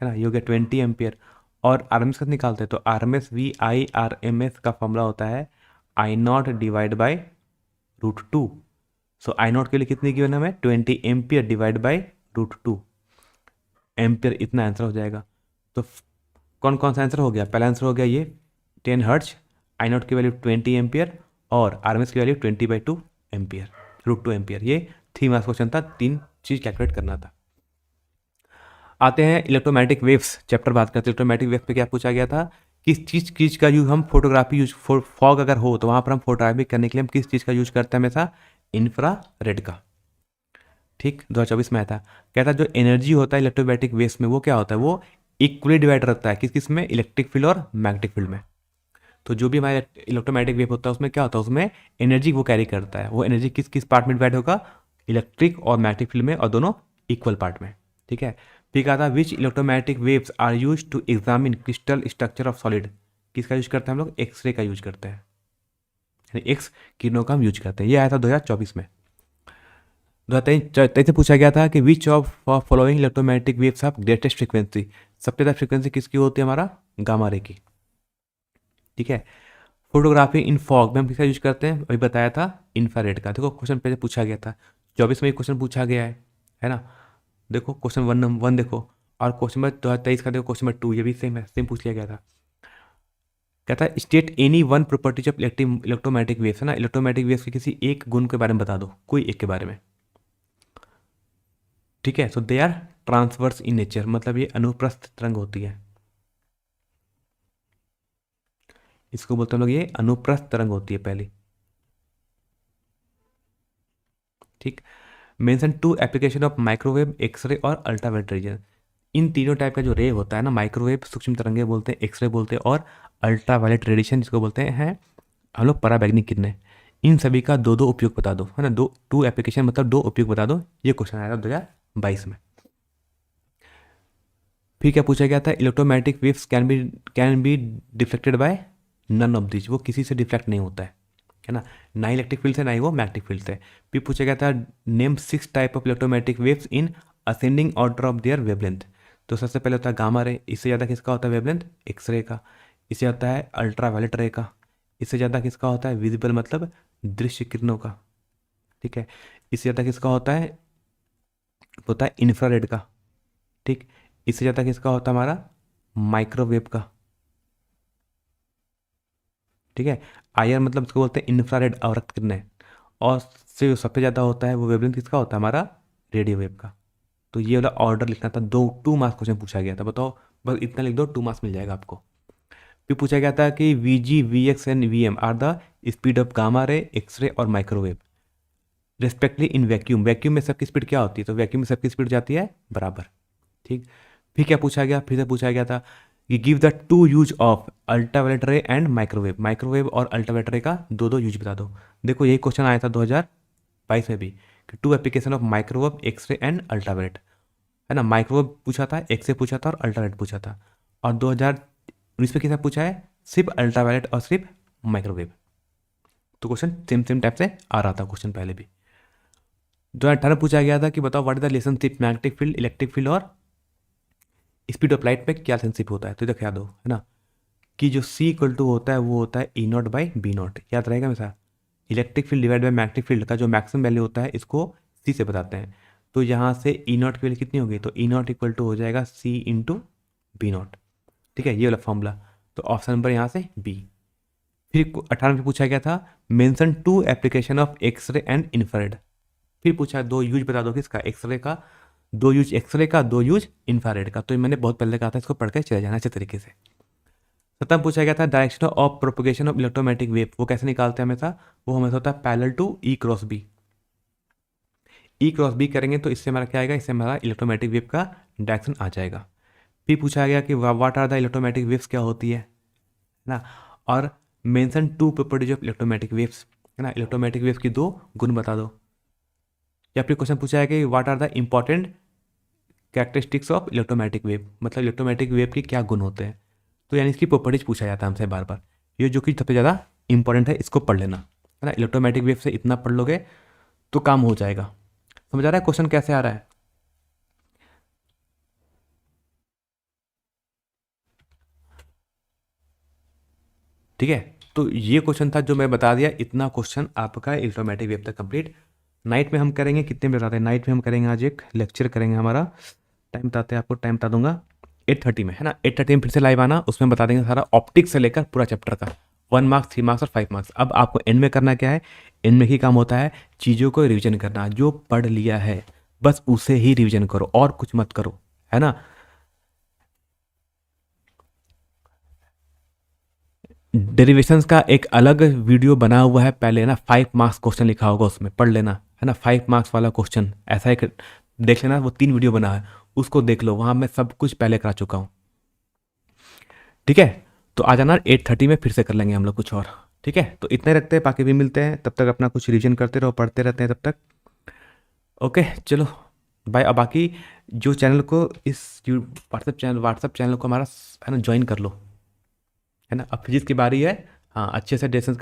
ना, ये हो गया 20 एम्पियर। और आर एम एस कैसे निकालते हैं, तो आर एम एस VIRMS का फॉर्मूला होता है I0 divide by √2। So I0 के लिए कितनी गिवन है हमें 20 एम्पियर डिवाइड बाई √2 एम्पियर, इतना आंसर हो जाएगा। तो कौन कौन सा आंसर हो गया, पहला आंसर हो गया ये 10 हर्ट्ज, I0 की वैल्यू 20 एम्पियर और RMS की वैल्यू 20/2 एम्पियर, √2 एम्पियर। ये 3 मार्क्स क्वेश्चन था, 3 चीज़ कैलकुलेट करना था। आते हैं इलेक्ट्रोमैग्नेटिक वेव्स चैप्टर, बात करते हैं इलेक्ट्रोमैग्नेटिक वेव पे क्या पूछा गया था, किस चीज़ का यूज हम फोटोग्राफी यूज, फॉग अगर हो तो वहाँ पर हम फोटोग्राफी करने के लिए हम किस चीज़ का यूज करते हैं हमेशा, इंफ्रारेड का। ठीक, 2024 में आया था। कहता जो एनर्जी होता है इलेक्ट्रोमैग्नेटिक वेव्स में वो क्या होता है, वो इक्वली डिवाइड रहता है किस किस में, इलेक्ट्रिक फील्ड और मैग्नेटिक फील्ड में। तो जो भी हमारा इलेक्ट्रोमैग्नेटिक वेव होता है उसमें क्या होता है, उसमें एनर्जी वो कैरी करता है, वो एनर्जी किस किस पार्ट में डिवाइड होगा, इलेक्ट्रिक और मैग्नेटिक फील्ड में, और दोनों इक्वल पार्ट में। ठीक है, फिर कहा था which electromagnetic waves are use to examine crystal structure of solid, किसका यूज करते हैं हम लोग, एक्सरे का यूज करते हैं, यानी एक्स किरणों का हम यूज करते हैं। ये आया था 2024 में। 2023 से पूछा गया था कि which of following electromagnetic waves of greatest frequency, सबसे ज़्यादा फ्रीक्वेंसी किसकी होती है, हमारा गामा रे की। ठीक है, फोटोग्राफी इन फॉग में हम किसका यूज करते हैं, अभी बताया था इंफ्रारेड का। देखो क्वेश्चन पहले पूछा गया था 24 में, एक क्वेश्चन पूछा गया है ना। देखो क्वेश्चन 1 देखो, और क्वेश्चन नंबर 2023 का देखो क्वेश्चन नंबर 2, ये भी सेम है, सेम पूछ लिया गया था। कहता है state any one properties of electromagnetic waves, है ना, इलेक्ट्रोमैग्नेटिक वेव्स के किसी एक गुण के बारे में बता दो, कोई एक के बारे में। ठीक है, so they are transverse in nature, मतलब ये अनुप्रस्थ तरंग होती है, इसको बोलते हैं हम लोग, ये अनुप्रस्थ तरंग होती है पहली। ठीक, mention 2 application of microwave, X ray और अल्ट्रावायलेट रेडिएशन। इन तीनों टाइप का जो रे होता है ना, माइक्रोवेव सूक्ष्म तरंगे बोलते हैं, एक्सरे बोलते हैं, और अल्ट्रावायलेट रेडिएशन जिसको बोलते हैं हम लोग पराबैंगनी किरणें, इन सभी का दो दो उपयोग बता दो, है ना, 2 एप्लीकेशन मतलब 2 उपयोग बता दो। ये क्वेश्चन आया था 2022 में। फिर क्या पूछा गया था, electromagnetic waves can be deflected by none of this, वो किसी से डिफ्लेक्ट नहीं होता है ना, ना ही इलेक्ट्रिक फील्ड से ना ही वो मैग्नेटिक फील्ड से। फिर पूछा गया था name 6 type of electromagnetic waves in ascending order of their wavelength. तो सबसे पहले होता है गामा रे, इससे ज़्यादा किसका होता है वेवलेंथ, एक्सरे का। इससे होता है अल्ट्रावायलेट रे का, इससे ज़्यादा किसका होता है विजिबल मतलब दृश्य किरणों का। ठीक है, इससे ज़्यादा किसका होता है इंफ्रारेड का। ठीक, इससे ज़्यादा किसका होता है हमारा माइक्रोवेव का। ठीक है, आईआर मतलब इसको बोलते हैं इंफ्रारेड अवरक्त किरणें, और से जो सबसे ज़्यादा होता है वो वेवलेंथ किसका होता है हमारा रेडियो वेव का। तो ये वाला ऑर्डर लिखना था, 2 मार्क्स क्वेश्चन पूछा गया था, बताओ बस इतना लिख दो 2 मार्क्स मिल जाएगा आपको। फिर पूछा गया था कि VG VX and VM are the speed of gamma ray, X ray और microwave respectively in vacuum. Vacuum में सबकी स्पीड क्या होती है, तो वैक्यूम में सबकी स्पीड जाती है बराबर। ठीक, फिर क्या पूछा गया, फिर से पूछा गया था कि give the 2 use of ultraviolet रे एंड माइक्रोवेव, माइक्रोवेव और अल्ट्रावायलेट रे का 2 यूज बता दो। देखो यही क्वेश्चन आया था 2022 में भी कि 2 application of microwave, X ray and ultraviolet, है ना, माइक्रोवेव पूछा था, एक्सरे पूछा था और अल्ट्रावायलेट पूछा था। और 2019 में किसने पूछा है, सिर्फ अल्ट्रावायलेट और सिर्फ माइक्रोवेव। तो क्वेश्चन सेम टाइप से आ रहा था क्वेश्चन पहले भी। 2018 पूछा गया था कि बताओ what is the relationship magnetic field, electric field और स्पीड ऑफ लाइट में क्या रिलेशनशिप होता है। तो देखो याद हो, है ना, कि जो C इक्वल टू होता है वो होता है E0/B0, याद रहेगा हमेशा। Electric field divide by magnetic field का जो मैक्सिमम वैल्यू होता है इसको C से बताते हैं। तो यहाँ से E0 की वैल्यू कितनी होगी, तो E0 इक्वल टू हो जाएगा C इंटू B0। ठीक है, ये वाला फॉर्मूला, तो ऑप्शन नंबर यहाँ से B। फिर 18 में पूछा गया था mention 2 application of X ray and infrared. फिर पूछा 2 यूज बता दो किसका, एक्सरे का, 2 यूज एक्सरे का, 2 यूज इंफ्रारेड का। तो मैंने बहुत पहले कहा था इसको पढ़ के चले जाना अच्छे तरीके से। 17 पूछा गया था direction of propagation of electromagnetic wave, वो कैसे निकालते हैं हमेशा, वो हमेशा होता है parallel to E cross B। E cross B करेंगे तो इससे हमारा क्या आएगा, इससे हमारा इलेक्ट्रोमैग्नेटिक वेव का डायरेक्शन आ जाएगा। फिर पूछा गया कि what are the electromagnetic waves, क्या होती है ना। और mention two properties of electromagnetic waves, है ना, इलेक्ट्रोमैग्नेटिक वेव्स की दो गुण बता दो। या फिर क्वेश्चन पूछा है कि what are the important characteristics of electromagnetic wave, मतलब इलेक्ट्रोमैग्नेटिक वेव के क्या गुण होते हैं। तो यानी इसकी प्रॉपर्टीज पूछा जाता है हमसे बार बार। ये जो कि सबसे ज़्यादा इंपॉर्टेंट है, इसको पढ़ लेना, है ना। इलेक्ट्रोमैग्नेटिक वेव से इतना पढ़ लोगे तो काम हो जाएगा। समझ आ रहा है क्वेश्चन कैसे आ रहा है? ठीक है, तो ये क्वेश्चन था जो मैं बता दिया। इतना क्वेश्चन आपका इलेक्ट्रोमैग्नेटिक वेव तक कंप्लीट। नाइट में हम करेंगे, कितने बजे बताते हैं, नाइट में हम करेंगे आज एक लेक्चर करेंगे। हमारा टाइम बताते हैं, आपको टाइम बता दूंगा 8:30 में, है ना। 8:30 में फिर से लाइव आना, उसमें बता देंगे सारा ऑप्टिक्स से लेकर पूरा चैप्टर का 1 मार्क्स, 3 मार्क्स और 5 मार्क्स। अब आपको एंड में करना क्या है, एंड में ही काम होता है चीज़ों को रिविजन करना। जो पढ़ लिया है बस उसे ही रिविजन करो और कुछ मत करो, है ना। डेरिवेशंस का एक अलग वीडियो बना हुआ है पहले ना, 5 मार्क्स क्वेश्चन लिखा होगा उसमें, पढ़ लेना, है ना। 5 मार्क्स वाला क्वेश्चन ऐसा एक देख लेना, वो 3 वीडियो बना है, उसको देख लो, वहाँ मैं सब कुछ पहले करा चुका हूँ। ठीक है, तो आ जाना 8:30 में, फिर से कर लेंगे हम लोग कुछ और। ठीक है, तो इतने रखते हैं, बाकी भी मिलते हैं, तब तक अपना कुछ रिविजन करते रहो, पढ़ते रहते हैं तब तक। ओके चलो बाय। अब बाकी जो चैनल को इस व्हाट्सएप चैनल को हमारा, है ना, ज्वाइन कर लो, है ना। अब फिजिक्स की बारी है, हाँ अच्छे से लेसन